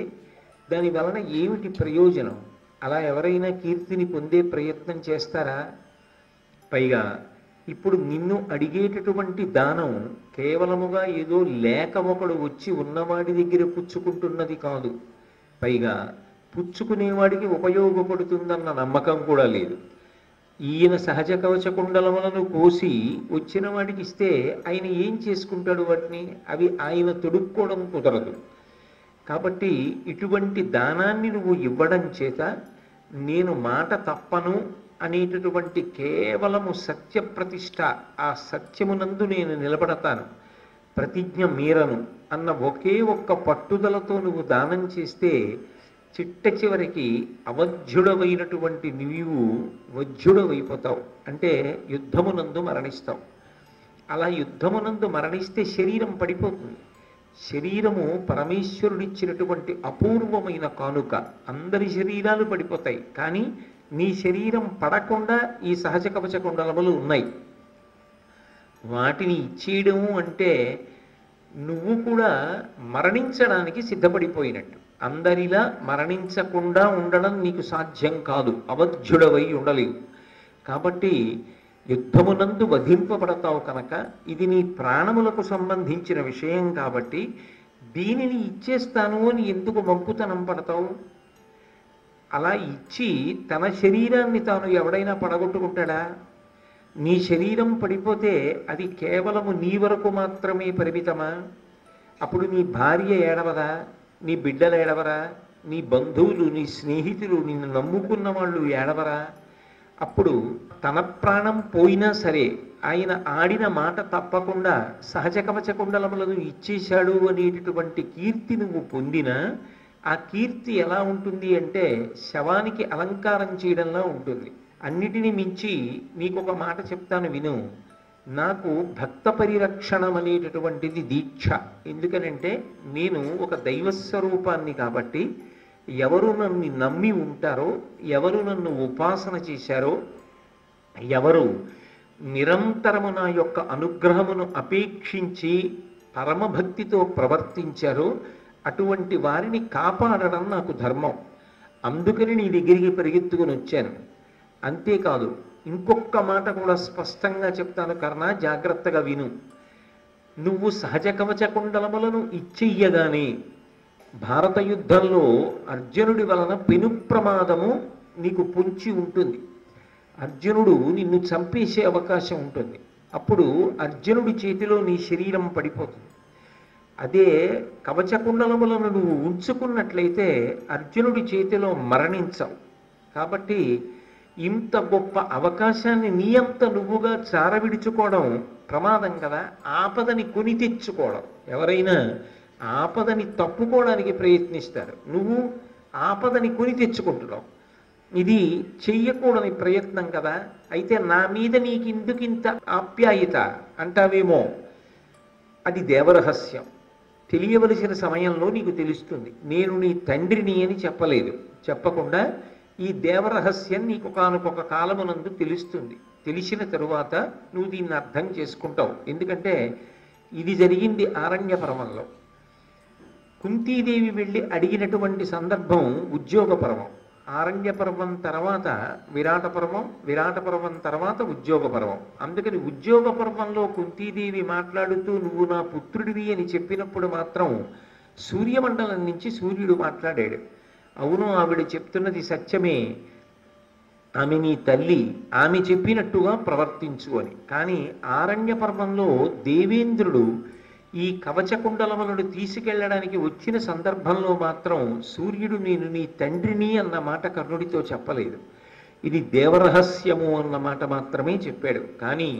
దాని వలన ఏమిటి ప్రయోజనం? అలా ఎవరైనా కీర్తిని పొందే ప్రయత్నం చేస్తారా? పైగా ఇప్పుడు నిన్ను అడిగేటటువంటి దానం కేవలముగా ఏదో లేక ఒకడు వచ్చి ఉన్నవాడి దగ్గర పుచ్చుకుంటున్నది కాదు, పైగా పుచ్చుకునేవాడికి ఉపయోగపడుతుందన్న నమ్మకం కూడా లేదు. ఈయన సహజ కవచ కుండలములను కోసి వచ్చిన వాడికి ఇస్తే ఆయన ఏం చేసుకుంటాడు వాటిని? అవి ఆయన తొడుక్కోవడం కుదరదు. కాబట్టి ఇటువంటి దానాన్ని నువ్వు ఇవ్వడం చేత నేను మాట తప్పను అనేటటువంటి కేవలము సత్యప్రతిష్ఠ, ఆ సత్యమునందు నేను నిలబడతాను, ప్రతిజ్ఞ మీరను అన్న ఒకే ఒక్క పట్టుదలతో నువ్వు దానం చేస్తే చిట్ట చివరికి అవధ్యుడవైనటువంటి నీవు వధ్యుడవైపోతావు, అంటే యుద్ధమునందు మరణిస్తావు. అలా యుద్ధమునందు మరణిస్తే శరీరం పడిపోతుంది. శరీరము పరమేశ్వరుడిచ్చినటువంటి అపూర్వమైన కానుక. అందరి శరీరాలు పడిపోతాయి, కానీ నీ శరీరం పడకుండా ఈ సహజ కవచ కుండలములు ఉన్నాయి. వాటిని ఇచ్చేయడము అంటే నువ్వు కూడా మరణించడానికి సిద్ధపడిపోయినట్టు. అందరిలా మరణించకుండా ఉండడం నీకు సాధ్యం కాదు, అవధ్యుడవై ఉండలేవు. కాబట్టి యుద్ధమునందు వధింపబడతావు కనుక ఇది నీ ప్రాణములకు సంబంధించిన విషయం కాబట్టి దీనిని ఇచ్చేస్తాను అని ఎందుకు మంకుతనం పడతావు? అలా ఇచ్చి తన శరీరాన్ని తాను ఎవడైనా పడగొట్టుకుంటాడా? నీ శరీరం పడిపోతే అది కేవలము నీ వరకు మాత్రమే పరిమితమా? అప్పుడు నీ భార్య ఏడవదా? నీ బిడ్డలు ఏడవరా? నీ బంధువులు, నీ స్నేహితులు, నిన్ను నమ్ముకున్న వాళ్ళు ఏడవరా? అప్పుడు తన ప్రాణం పోయినా సరే ఆయన ఆడిన మాట తప్పకుండా సహజ కవచ కుండలములను ఇచ్చేశాడు అనేటటువంటి కీర్తి నువ్వు పొందినా ఆ కీర్తి ఎలా ఉంటుంది అంటే శవానికి అలంకారం చేయడంలా ఉంటుంది. అన్నిటినీ మించి నీకొక మాట చెప్తాను విను. నాకు భక్త పరిరక్షణం అనేటటువంటిది దీక్ష. ఎందుకనంటే నేను ఒక దైవస్వరూపాన్ని కాబట్టి ఎవరు నన్ను నమ్మి ఉంటారో, ఎవరు నన్ను ఉపాసన చేశారో, ఎవరు నిరంతరము నా యొక్క అనుగ్రహమును అపేక్షించి పరమభక్తితో ప్రవర్తించారో అటువంటి వారిని కాపాడడం నాకు ధర్మం. అందుకని నీ దగ్గరికి పరిగెత్తుకుని వచ్చాను. అంతేకాదు, ఇంకొక మాట కూడా స్పష్టంగా చెప్తాను కర్ణ, జాగ్రత్తగా విను. నువ్వు సహజ కవచ కుండలములను ఇచ్చెయ్యగానే భారత యుద్ధంలో అర్జునుడి వలన పెను ప్రమాదము నీకు పొంచి ఉంటుంది. అర్జునుడు నిన్ను చంపేసే అవకాశం ఉంటుంది. అప్పుడు అర్జునుడి చేతిలో నీ శరీరం పడిపోతుంది. అదే కవచకుండలములను నువ్వు ఉంచుకున్నట్లయితే అర్జునుడి చేతిలో మరణించవు. కాబట్టి ఇంత గొప్ప అవకాశాన్ని నీ అంత నువ్వుగా చారవిడుచుకోవడం ప్రమాదం కదా. ఆపదని కొని తెచ్చుకోవడం. ఎవరైనా ఆపదని తప్పుకోవడానికి ప్రయత్నిస్తారు, నువ్వు ఆపదని కొని తెచ్చుకుంటున్నావు. ఇది చెయ్యకూడని ప్రయత్నం కదా. అయితే నా మీద నీకు ఇందుకింత ఆప్యాయత అంటావేమో, అది దేవరహస్యం. తెలియవలసిన సమయంలో నీకు తెలుస్తుంది. నేను నీ తండ్రిని అని చెప్పలేదు, చెప్పకుండా ఈ దేవరహస్యం నీకు ఒకానొక కాలమునందు తెలుస్తుంది. తెలిసిన తరువాత నువ్వు దీన్ని అర్థం చేసుకుంటావు. ఎందుకంటే ఇది జరిగింది ఆరణ్య పర్వంలో. కుంతీదేవి వెళ్ళి అడిగినటువంటి సందర్భం ఉద్యోగ పర్వం. ఆరణ్య పర్వం తర్వాత విరాట పర్వం, విరాట పర్వం తర్వాత ఉద్యోగ పర్వం. అందుకని ఉద్యోగ పర్వంలో కుంతీదేవి మాట్లాడుతూ నువ్వు నా పుత్రుడివి అని చెప్పినప్పుడు మాత్రం సూర్యమండలం నుంచి సూర్యుడు మాట్లాడాడు. అవును, ఆవిడ చెప్తున్నది సత్యమే, ఆమె నీ తల్లి, ఆమె చెప్పినట్టుగా ప్రవర్తించు అని. కానీ ఆరణ్య పర్వంలో దేవేంద్రుడు ఈ కవచకుండలములను తీసుకెళ్లడానికి వచ్చిన సందర్భంలో మాత్రం సూర్యుడు నేను నీ తండ్రిని అన్న మాట కర్ణుడితో చెప్పలేదు. ఇది దేవరహస్యము అన్న మాట మాత్రమే చెప్పాడు. కానీ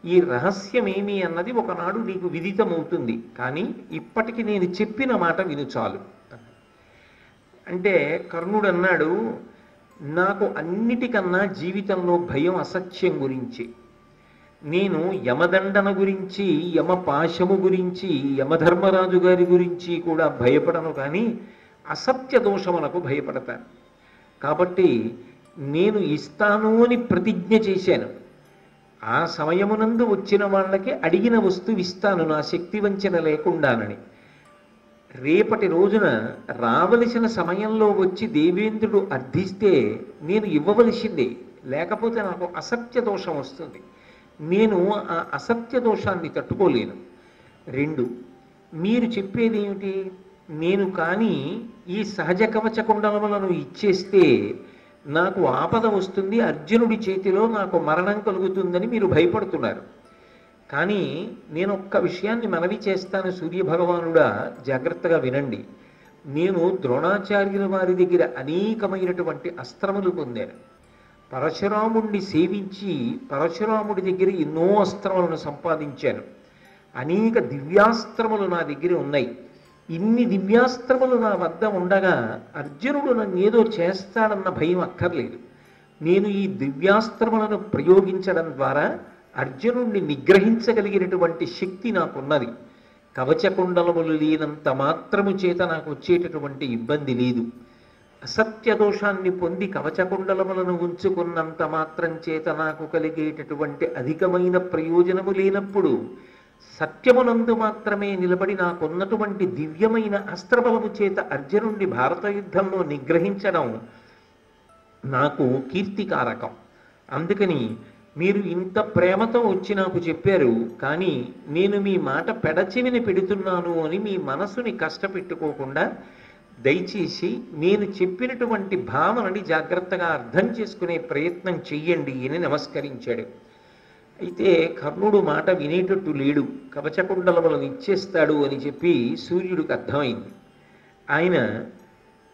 ఈ రహస్యమేమి అన్నది ఒకనాడు నీకు విదితమవుతుంది. కానీ ఇప్పటికి నేను చెప్పిన మాట విను చాలు అంటే కర్ణుడు అన్నాడు, నాకు అన్నిటికన్నా జీవితంలో భయం అసత్యం గురించి. నేను యమదండన గురించి, యమపాశము గురించి, యమధర్మరాజు గారి గురించి కూడా భయపడను, కానీ అసత్య దోషమునకు భయపడతాను. కాబట్టి నేను ఇస్తాను అని ప్రతిజ్ఞ చేశాను. ఆ సమయమునందు వచ్చిన వాళ్ళకి అడిగిన వస్తువు ఇస్తాను, నా శక్తి వంచన లేకుండానని. రేపటి రోజున రావలసిన సమయంలో వచ్చి దేవేంద్రుడు అర్థిస్తే నేను ఇవ్వవలసిందే, లేకపోతే నాకు అసత్య దోషం వస్తుంది. నేను ఆ అసత్య దోషాన్ని తట్టుకోలేను. 2, మీరు చెప్పేది ఏమిటి? నేను కానీ ఈ సహజ కవచ కుండలములను ఇచ్చేస్తే నాకు ఆపద వస్తుంది, అర్జునుడి చేతిలో నాకు మరణం కలుగుతుందని మీరు భయపడుతున్నారు. కానీ నేను ఒక్క విషయాన్ని మనవి చేస్తాను సూర్యభగవానుడా, జాగ్రత్తగా వినండి. నేను ద్రోణాచార్యుల వారి దగ్గర అనేకమైనటువంటి అస్త్రములు పొందాను. పరశురాముణ్ణి సేవించి పరశురాముడి దగ్గర ఎన్నో అస్త్రములను సంపాదించాను. అనేక దివ్యాస్త్రములు నా దగ్గర ఉన్నాయి. ఇన్ని దివ్యాస్త్రములు నా వద్ద ఉండగా అర్జునుడు నన్ను ఏదో చేస్తాడన్న భయం అక్కర్లేదు. నేను ఈ దివ్యాస్త్రములను ప్రయోగించడం ద్వారా అర్జునుడిని నిగ్రహించగలిగినటువంటి శక్తి నాకున్నది. కవచకుండలములు లేనంత మాత్రము చేత నాకు వచ్చేటటువంటి ఇబ్బంది లేదు. అసత్య దోషాన్ని పొంది కవచకుండలములను ఉంచుకున్నంత మాత్రం చేత నాకు కలిగేటటువంటి అధికమైన ప్రయోజనము లేనప్పుడు సత్యమునందు మాత్రమే నిలబడి నాకున్నటువంటి దివ్యమైన అస్త్రబలము చేత అర్జునుడిని భారత యుద్ధంలో నిగ్రహించడం నాకు కీర్తికారకం. అందుకని మీరు ఇంత ప్రేమతో వచ్చి నాకు చెప్పారు, కానీ నేను మీ మాట పెడచెవిని పెడుతున్నాను అని మీ మనసుని కష్టపెట్టుకోకుండా దయచేసి నేను చెప్పినటువంటి భావనని జాగ్రత్తగా అర్థం చేసుకునే ప్రయత్నం చెయ్యండి అని నమస్కరించాడు. అయితే కర్ణుడు మాట వినేటట్టు లేడు, కవచకుండలములను ఇచ్చేస్తాడు అని చెప్పి సూర్యుడికి అర్థమైంది. ఆయన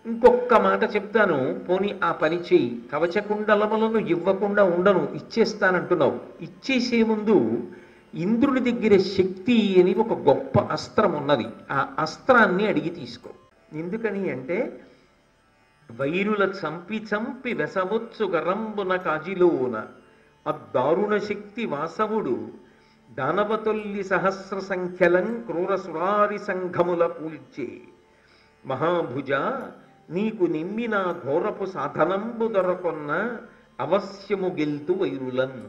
ఇంకొక మాట చెప్తాను, పోనీ ఆ పని చెయ్యి, కవచకుండలములను ఇవ్వకుండా ఉండను, ఇచ్చేస్తానంటున్నావు. ఇచ్చేసే ముందు ఇంద్రుడి దగ్గర శక్తి అని ఒక గొప్ప అస్త్రం ఉన్నది, ఆ అస్త్రాన్ని అడిగి తీసుకో. ఎందుకని అంటే వైరుల చంపి చంపి వెసవొచ్చు గరంబున కాజిలోన అద్దారుణ శక్తి వాసవుడు దానవతొల్లి సహస్ర సంఖ్యలం క్రూర సురారి సంఘముల కూల్చే మహాభుజ నీకు నిమ్మిన ఘోరపు సాధనంబు దొరకొన్న అవశ్యము గెల్తు వైరులన్.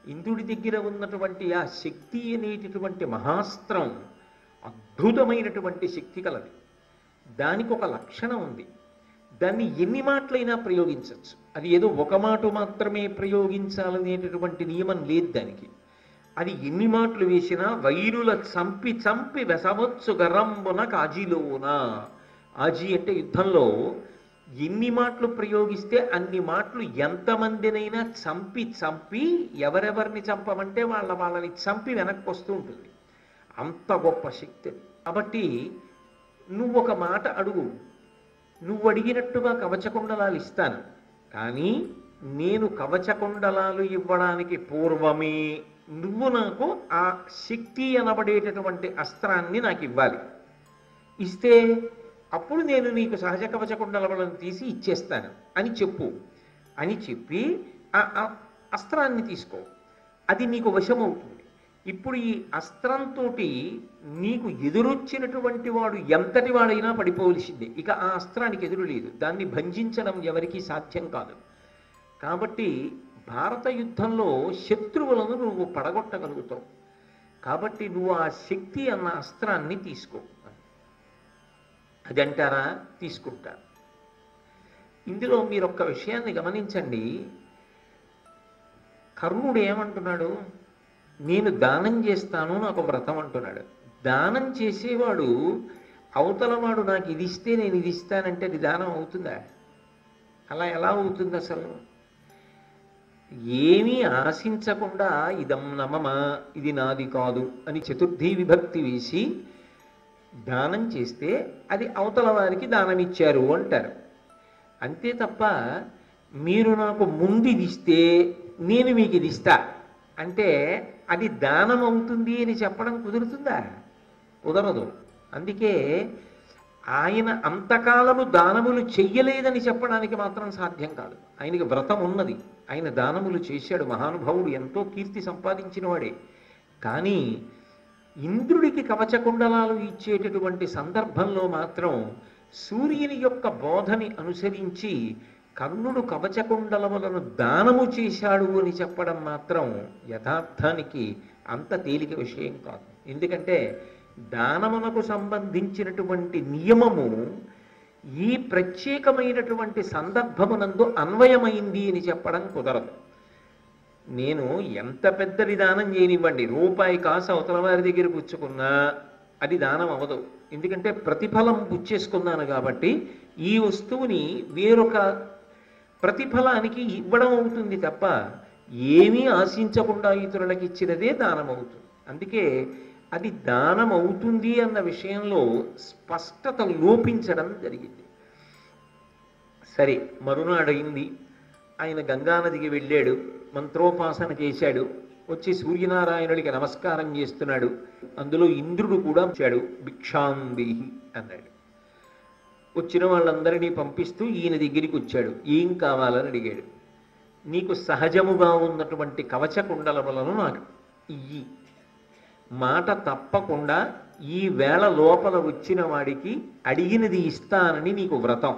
ఇంద్రుడి దగ్గర ఉన్నటువంటి ఆ శక్తి అనేటటువంటి మహాస్త్రం అద్భుతమైనటువంటి శక్తి కలది. దానికి ఒక లక్షణం ఉంది, దాన్ని ఎన్ని మాటలైనా ప్రయోగించవచ్చు. అది ఏదో ఒక మాట మాత్రమే ప్రయోగించాలనేటటువంటి నియమం లేదు దానికి. అది ఎన్ని మాటలు వేసినా వైరుల చంపి చంపి వెసవచ్చు గరంబున కాజీలోన. ఆజీ అంటే యుద్ధంలో ఎన్ని మాటలు ప్రయోగిస్తే అన్ని మాటలు ఎంతమందినైనా చంపి చంపి ఎవరెవరిని చంపమంటే వాళ్ళని చంపి వెనక్కి వస్తూ ఉంటుంది. అంత గొప్ప శక్తి. కాబట్టి నువ్వు ఒక మాట అడుగు, నువ్వు అడిగినట్టుగా కవచకుండలాలు ఇస్తాను, కానీ నేను కవచకుండలాలు ఇవ్వడానికి పూర్వమే నువ్వు నాకు ఆ శక్తి అనబడేటటువంటి అస్త్రాన్ని నాకు ఇవ్వాలి. ఇస్తే అప్పుడు నేను నీకు సహజ కవచకుండలములను తీసి ఇచ్చేస్తాను అని చెప్పు అని చెప్పి ఆ అస్త్రాన్ని తీసుకో, అది నీకు వశమవుతుంది. ఇప్పుడు ఈ అస్త్రంతో నీకు ఎదురొచ్చినటువంటి వాడు ఎంతటి వాడైనా పడిపోవలసిందే. ఇక ఆ అస్త్రానికి ఎదురు లేదు, దాన్ని భంజించడం ఎవరికీ సాధ్యం కాదు. కాబట్టి భారత యుద్ధంలో శత్రువులను నువ్వు పడగొట్టగలుగుతావు. కాబట్టి నువ్వు ఆ శక్తి అన్న అస్త్రాన్ని తీసుకో. అదంటారా? తీసుకుంటారు. ఇందులో మీరు ఒక్క విషయాన్ని గమనించండి. కర్ణుడు ఏమంటున్నాడు? నేను దానం చేస్తాను, నాకు వ్రతం అంటున్నాడు. దానం చేసేవాడు అవతలవాడు నాకు ఇది ఇస్తే నేను ఇది ఇస్తానంటే అది దానం అవుతుందా? అలా ఎలా అవుతుంది అసలు? ఏమీ ఆశించకుండా ఇదం నమమా, ఇది నాది కాదు అని చతుర్థీ విభక్తి వేసి దానం చేస్తే అది అవతల వారికి దానం ఇచ్చారు అంటారు. అంతే తప్ప మీరు నాకు ముందు ఇది ఇస్తే నేను మీకు ఇది ఇస్తా అంటే అది దానం అవుతుంది అని చెప్పడం కుదురుతుందా? కుదరదు. అందుకే ఆయన అంతకాలము దానములు చెయ్యలేదని చెప్పడానికి మాత్రం సాధ్యం కాదు. ఆయనకి వ్రతం ఉన్నది, ఆయన దానములు చేశాడు. మహానుభావుడు, ఎంతో కీర్తి సంపాదించిన వాడే. కానీ ఇంద్రుడికి కవచకుండలాలు ఇచ్చేటటువంటి సందర్భంలో మాత్రం సూర్యుని యొక్క బోధని అనుసరించి కర్ణుడు కవచకుండలములను దానము చేశాడు అని చెప్పడం మాత్రం యథార్థానికి అంత తేలిక విషయం కాదు. ఎందుకంటే దానమునకు సంబంధించినటువంటి నియమము ఈ ప్రత్యేకమైనటువంటి సందర్భమునందు అన్వయమైంది అని చెప్పడం కుదరదు. నేను ఎంత పెద్దది దానం చేయనివ్వండి, రూపాయి కాసు అవతల వారి దగ్గర పుచ్చుకున్నా అది దానం అవ్వదు. ఎందుకంటే ప్రతిఫలం పుచ్చేసుకున్నాను కాబట్టి ఈ వస్తువుని వేరొక ప్రతిఫలానికి ఇవ్వడం అవుతుంది తప్ప ఏమీ ఆశించకుండా ఇతరులకు ఇచ్చినదే దానం అవుతుంది. అందుకే అది దానం అవుతుంది అన్న విషయంలో స్పష్టత లోపించడం జరిగింది. సరే, మరునాడయింది. ఆయన గంగానదికి వెళ్ళాడు, మంత్రోపాసన చేశాడు, వచ్చి సూర్యనారాయణుడికి నమస్కారం చేస్తున్నాడు. అందులో ఇంద్రుడు కూడా వచ్చాడు. భిక్షాందేహి అన్నాడు. వచ్చిన వాళ్ళందరినీ పంపిస్తూ ఈయన దగ్గరికి వచ్చాడు. ఏం కావాలని అడిగాడు. నీకు సహజముగా ఉన్నటువంటి కవచకుండలములను నాకు ఇయ్యి, మాట తప్పకుండా ఈ వేళ లోపల వచ్చిన వాడికి అడిగినది ఇస్తానని నీకు వ్రతం,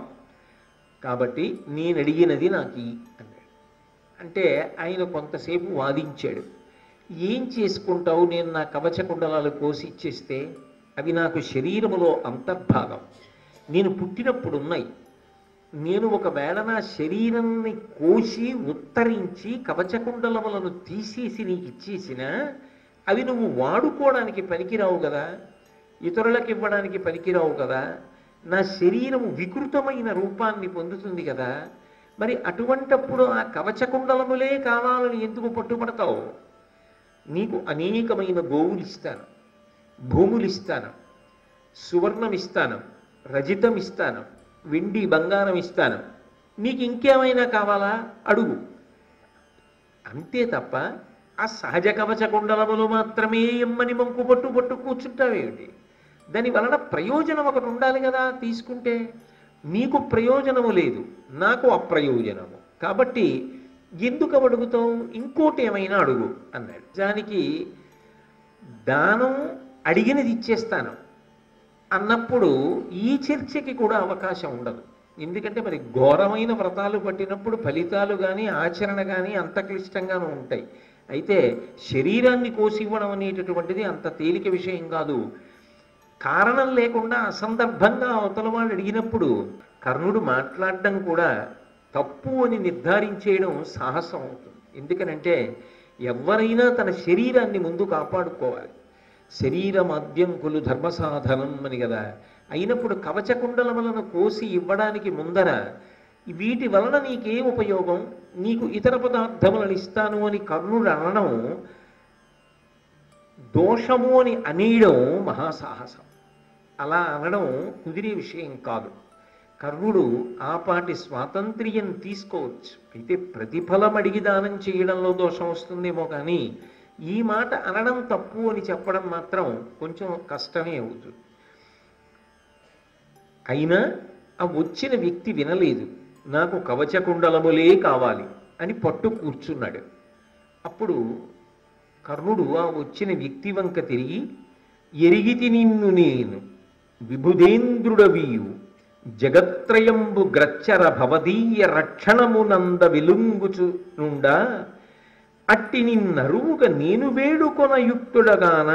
కాబట్టి నేను అడిగినది నాకు ఇయ్యి అన్నాడు. అంటే ఆయన కొంతసేపు వాదించాడు. ఏం చేసుకుంటావు, నేను నా కవచకుండలాలు కోసి ఇచ్చేస్తే? అవి నాకు శరీరములో అంతర్భాగం, నేను పుట్టినప్పుడు ఉన్నాయి. నేను ఒకవేళ నా శరీరాన్ని కోసి ఉత్తరించి కవచకుండలములను తీసేసి నీకు ఇచ్చేసినా అవి నువ్వు వాడుకోవడానికి పనికిరావు కదా, ఇతరులకు ఇవ్వడానికి పనికిరావు కదా. నా శరీరము వికృతమైన రూపాన్ని పొందుతుంది కదా. మరి అటువంటప్పుడు ఆ కవచకుండలములే కావాలని ఎందుకు పట్టుపడతావు? నీకు అనేకమైన గోవులు ఇస్తాను, భూములు ఇస్తాను, సువర్ణం ఇస్తాను, రజితం ఇస్తాను, వెండి బంగారం ఇస్తాను, నీకు ఇంకేమైనా కావాలా అడుగు. అంతే తప్ప ఆ సహజ కవచకుండలములు మాత్రమే ఎమ్మని మంకు పట్టు కూర్చుంటావేమిటి? దాని వలన ప్రయోజనం ఒకటి ఉండాలి కదా. తీసుకుంటే నీకు ప్రయోజనము లేదు, నాకు అప్రయోజనము, కాబట్టి ఎందుకు అడుగుతావు? ఇంకోటి ఏమైనా అడుగు అన్నాడు. దానికి దానం అడిగినది ఇచ్చేస్తాను అన్నప్పుడు ఈ చర్చకి కూడా అవకాశం ఉండదు. ఎందుకంటే మరి ఘోరమైన వ్రతాలు పట్టినప్పుడు ఫలితాలు కానీ ఆచరణ కానీ అంత క్లిష్టంగానూ ఉంటాయి. అయితే శరీరాన్ని కోసివ్వడం అనేటటువంటిది అంత తేలిక విషయం కాదు. కారణం లేకుండా అసందర్భంగా అవతల వాళ్ళు అడిగినప్పుడు కర్ణుడు మాట్లాడడం కూడా తప్పు అని నిర్ధారించేయడం సాహసం అవుతుంది. ఎందుకనంటే ఎవరైనా తన శరీరాన్ని ముందు కాపాడుకోవాలి. శరీరమాద్యంకులు ధర్మసాధనం అని కదా. అయినప్పుడు కవచకుండలములను కోసి ఇవ్వడానికి ముందర వీటి వలన నీకేం ఉపయోగం, నీకు ఇతర పదార్థములను ఇస్తాను అని కర్ణుడు అనడం దోషము అని అనేయడం మహాసాహసం. అలా అనడం కుదిరే విషయం కాదు. కర్ణుడు ఆపాటి స్వాతంత్ర్యం తీసుకోవచ్చు. అయితే ప్రతిఫలం అడిగి దానం చేయడంలో దోషం వస్తుందేమో కానీ ఈ మాట అనడం తప్పు అని చెప్పడం మాత్రం కొంచెం కష్టమే అవుతుంది. అయినా ఆ వచ్చిన వ్యక్తి వినలేదు. నాకు కవచకుండలములే కావాలి అని పట్టు కూర్చున్నాడు. అప్పుడు కర్ణుడు ఆ వచ్చిన వ్యక్తి వంక తిరిగి, ఎరిగితి నిన్ను నేను విభుదేంద్రుడవీయు జగత్రయంబు గ్రచ్చర భవదీయ రక్షణమునంద వెలుంగుచునుండా అట్టి నిన్నరువుగా నేను వేడుకొన యుక్తుడగాన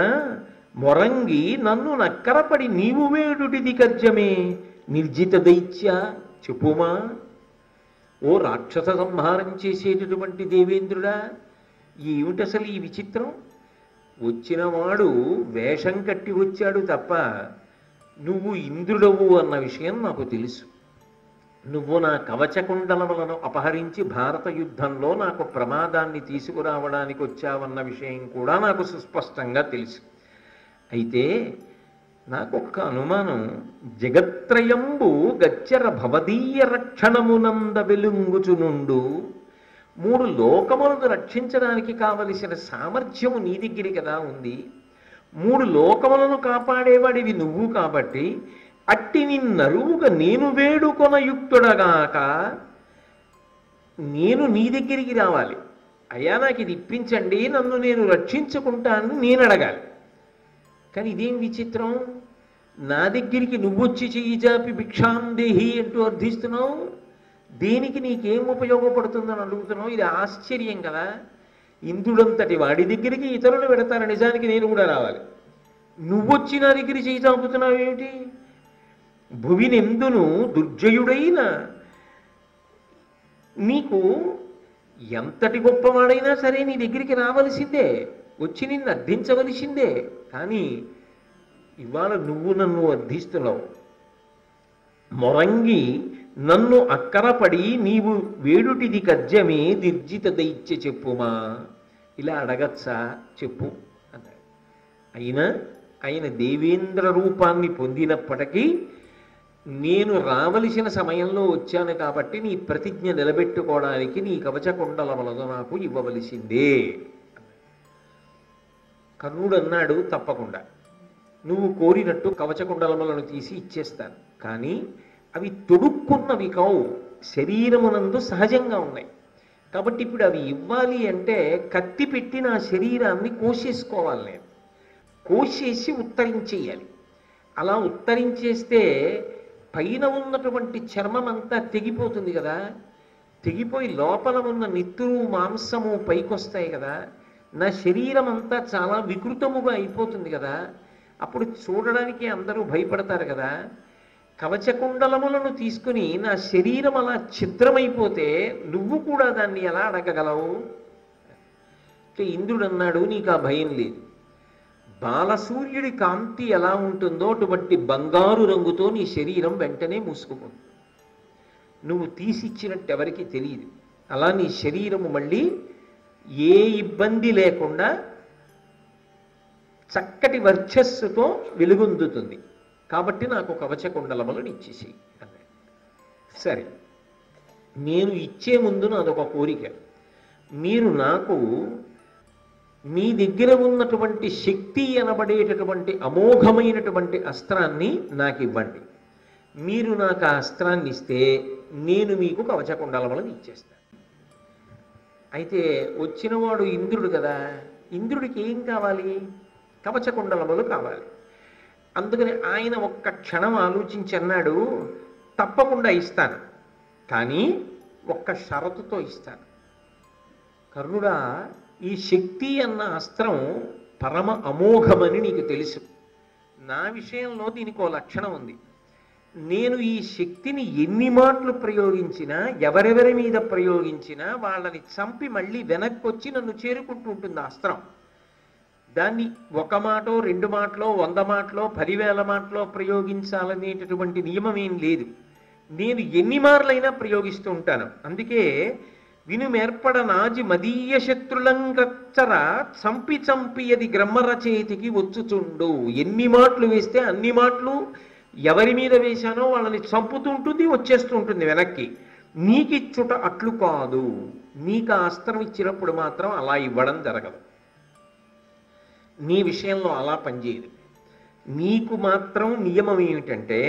మొరంగి నన్ను నక్కరపడి నీవు వేడుటిది కర్జమే నిర్జిత దైత్య చెప్పుమా. ఓ రాక్షస సంహారం చేసేటటువంటి దేవేంద్రుడా, ఏమిటి అసలు ఈ విచిత్రం? వచ్చినవాడు వేషం కట్టి వచ్చాడు తప్ప నువ్వు ఇంద్రుడవు అన్న విషయం నాకు తెలుసు. నువ్వు నా కవచకుండలములను అపహరించి భారత యుద్ధంలో నాకు ప్రమాదాన్ని తీసుకురావడానికి వచ్చావన్న విషయం కూడా నాకు సుస్పష్టంగా తెలుసు. అయితే నాకొక్క అనుమానం, జగత్రయంబు గచ్చర భవదీయ రక్షణమునంద వెలుంగుచునుండు, మూడు లోకములను రక్షించడానికి కావలసిన సామర్థ్యము నీ దగ్గర కదా ఉంది. మూడు లోకములను కాపాడేవాడివి నువ్వు కాబట్టి అట్టి నిన్నరువుగా నేను వేడుకొన యుక్తుడగాక నేను నీ దగ్గరికి రావాలి. అయ్యా నాకు ఇది ఇప్పించండి, నన్ను నేను రక్షించుకుంటానని నేను అడగాలి. కానీ ఇదేం విచిత్రం, నా దగ్గరికి నువ్వొచ్చి చెయ్యి జాపి భిక్షాందేహి అంటూ అర్థిస్తున్నావు. దేనికి నీకేం ఉపయోగపడుతుందని అడుగుతున్నావు? ఇది ఆశ్చర్యం కదా. ఇంద్రుడంతటి వాడి దగ్గరికి ఇతరులు పెడతారు, నిజానికి నేను కూడా రావాలి. నువ్వొచ్చి నా దగ్గర చెయ్యి చాపుతున్నావు ఏమిటి? భువినెందును దుర్జయుడైన నీకు ఎంతటి గొప్పవాడైనా సరే నీ దగ్గరికి రావలసిందే, వచ్చి నిన్ను అర్థించవలసిందే. కానీ ఇవాళ నువ్వు నన్ను అర్థిస్తున్నావు. మొరంగి నన్ను అక్కరపడి నీవు వేడుటిది కజ్జమే నిర్జిత దైత్య చెప్పుమా. ఇలా అడగచ్చా చెప్పు అన్నాడు. అయినా ఆయన దేవేంద్ర రూపాన్ని పొందినప్పటికీ నేను రావలసిన సమయంలో వచ్చాను కాబట్టి నీ ప్రతిజ్ఞ నిలబెట్టుకోవడానికి నీ కవచకుండలములను నాకు ఇవ్వవలసిందే. కర్ణుడు అన్నాడు, తప్పకుండా నువ్వు కోరినట్టు కవచకుండలములను తీసి ఇచ్చేస్తాను. కానీ అవి తొడుక్కున్నవి కావు, శరీరమునందు సహజంగా ఉన్నాయి. కాబట్టి ఇప్పుడు అవి ఇవ్వాలి అంటే కత్తి పెట్టి నా శరీరాన్ని కోసేసుకోవాలి, నేను కోసేసి ఉత్తరించేయాలి. అలా ఉత్తరించేస్తే పైన ఉన్నటువంటి చర్మం అంతా తెగిపోతుంది కదా, తెగిపోయి లోపల ఉన్న నిత్తురు మాంసము పైకొస్తాయి కదా, నా శరీరం అంతా చాలా వికృతముగా అయిపోతుంది కదా. అప్పుడు చూడడానికి అందరూ భయపడతారు కదా. కవచకుండలములను తీసుకుని నా శరీరం అలా ఛిద్రమైపోతే నువ్వు కూడా దాన్ని ఎలా అడగగలవు? అంటే ఇంద్రుడు అన్నాడు, నీకు ఆ భయం లేదు. బాలసూర్యుడి కాంతి ఎలా ఉంటుందో అటువంటి బంగారు రంగుతో నీ శరీరం వెంటనే మూసుకుపోతుంది. నువ్వు తీసిచ్చినట్టు ఎవరికి తెలియదు. అలా నీ శరీరము మళ్ళీ ఏ ఇబ్బంది లేకుండా చక్కటి వర్చస్సుతో వెలుగొందుతుంది. కాబట్టి నాకు కవచకుండలములను ఇచ్చేసేయి అన్నాడు. సరే, నేను ఇచ్చే ముందు నాదొక కోరిక. మీరు నాకు మీ దగ్గర ఉన్నటువంటి శక్తి అనబడేటటువంటి అమోఘమైనటువంటి అస్త్రాన్ని నాకు ఇవ్వండి. మీరు నాకు ఆ అస్త్రాన్ని ఇస్తే నేను మీకు కవచకుండలములను ఇచ్చేస్తాను. అయితే వచ్చినవాడు ఇంద్రుడు కదా, ఇంద్రుడికి ఏం కావాలి? కవచకుండలములు కావాలి. అందుకని ఆయన ఒక్క క్షణం ఆలోచించి అన్నాడు, తప్పకుండా ఇస్తాను, కానీ ఒక్క షరతుతో ఇస్తాను. కర్ణుడా, ఈ శక్తి అన్న అస్త్రం పరమ అమోఘమని నీకు తెలుసు. నా విషయంలో దీనికి ఓ లక్షణం ఉంది. నేను ఈ శక్తిని ఎన్ని మాటలు ప్రయోగించినా, ఎవరెవరి మీద ప్రయోగించినా వాళ్ళని చంపి మళ్ళీ వెనక్కి వచ్చి నన్ను చేరుకుంటూ ఉంటుంది ఆ అస్త్రం. దాన్ని ఒక మాటో 2 మాటలో 100 మాటలో 10,000 మాటలో ప్రయోగించాలనేటటువంటి నియమం ఏం లేదు. నేను ఎన్ని మార్లైనా ప్రయోగిస్తూ ఉంటాను. అందుకే వినుమేర్పడ నాజి మదీయ శత్రులంగచ్చర చంపి అది గ్రమ్మర చేతికి వచ్చుచుండు. ఎన్ని మాటలు వేస్తే అన్ని మాటలు ఎవరి మీద వేశానో వాళ్ళని చంపుతూ ఉంటుంది, వచ్చేస్తూ ఉంటుంది వెనక్కి. నీకిచ్చుట అట్లు కాదు. నీకు ఆ అస్త్రం ఇచ్చినప్పుడు మాత్రం అలా ఇవ్వడం జరగదు. నీ విషయంలో అలా పనిచేయదు. నీకు మాత్రం నియమం ఏమిటంటే,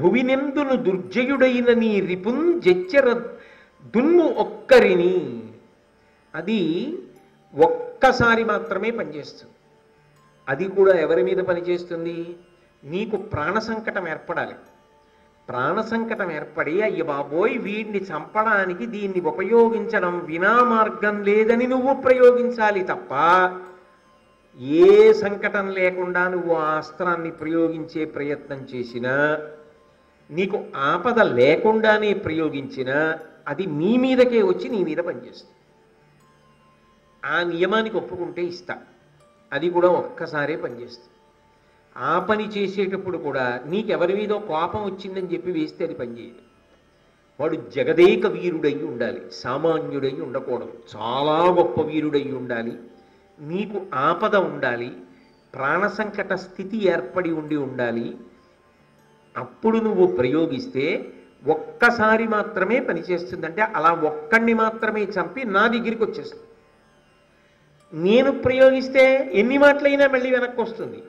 భువినెందును దుర్జయుడైన నీ రిపున్ జెచ్చెర దున్ను ఒక్కరిని. అది ఒక్కసారి మాత్రమే పనిచేస్తుంది. అది కూడా ఎవరి మీద పనిచేస్తుంది? నీకు ప్రాణ సంకటం ఏర్పడాలి. ప్రాణ సంకటం ఏర్పడి, అయ్య బాబోయ్ వీడిని చంపడానికి దీన్ని ఉపయోగించడం వినా మార్గం లేదని నువ్వు ప్రయోగించాలి తప్ప, ఏ సంకటం లేకుండా నువ్వు ఆ అస్త్రాన్ని ప్రయోగించే ప్రయత్నం చేసినా, నీకు ఆపద లేకుండానే ప్రయోగించినా, అది నీ మీదకే వచ్చి నీ మీద పనిచేస్తుంది. ఆ నియమానికి ఒప్పుకుంటే ఇస్తా. అది కూడా ఒక్కసారే పనిచేస్తుంది. ఆ పని చేసేటప్పుడు కూడా నీకెవరి మీదో కోపం వచ్చిందని చెప్పి వేస్తే అది పనిచేయదు. వాడు జగదేక వీరుడై ఉండాలి, సామాన్యుడై ఉండకూడదు. చాలా గొప్ప వీరుడై ఉండాలి. నీకు ఆపద ఉండాలి, ప్రాణ సంకట స్థితి ఏర్పడి ఉండాలి. అప్పుడు నువ్వు ప్రయోగిస్తే ఒక్కసారి మాత్రమే పనిచేస్తుందంటే, అలా ఒక్కడిని మాత్రమే చంపి నా దగ్గరికి వచ్చేస్తుంది. నేను ప్రయోగిస్తే ఎన్ని మాటలైనా మళ్ళీ వెనక్కి వస్తుంది.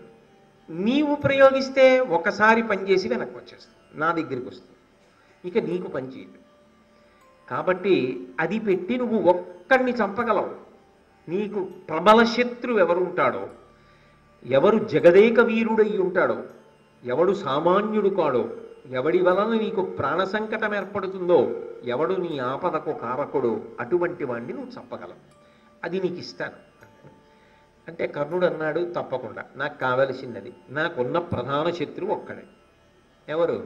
నీవు ప్రయోగిస్తే ఒకసారి పనిచేసి వెనక్కి వచ్చేస్తుంది, నా దగ్గరికి వస్తుంది. ఇక నీకు పనిచేయదు. కాబట్టి అది పెట్టి నువ్వు ఒక్కడిని చంపగలవు. నీకు ప్రబల శత్రువు ఎవరుంటాడో, ఎవరు జగదేక వీరుడై ఉంటాడో, ఎవడు సామాన్యుడు కాడో, ఎవడి వలన నీకు ప్రాణ సంకటం ఏర్పడుతుందో, ఎవడు నీ ఆపదకు కారకుడో, అటువంటి వాడిని నువ్వు చంపగలవు. అది నీకు ఇస్తాను అంటే కర్ణుడు అన్నాడు, తప్పకుండా నాకు కావలసినది, నాకున్న ప్రధాన శత్రువు ఒక్కడే. ఎవరు?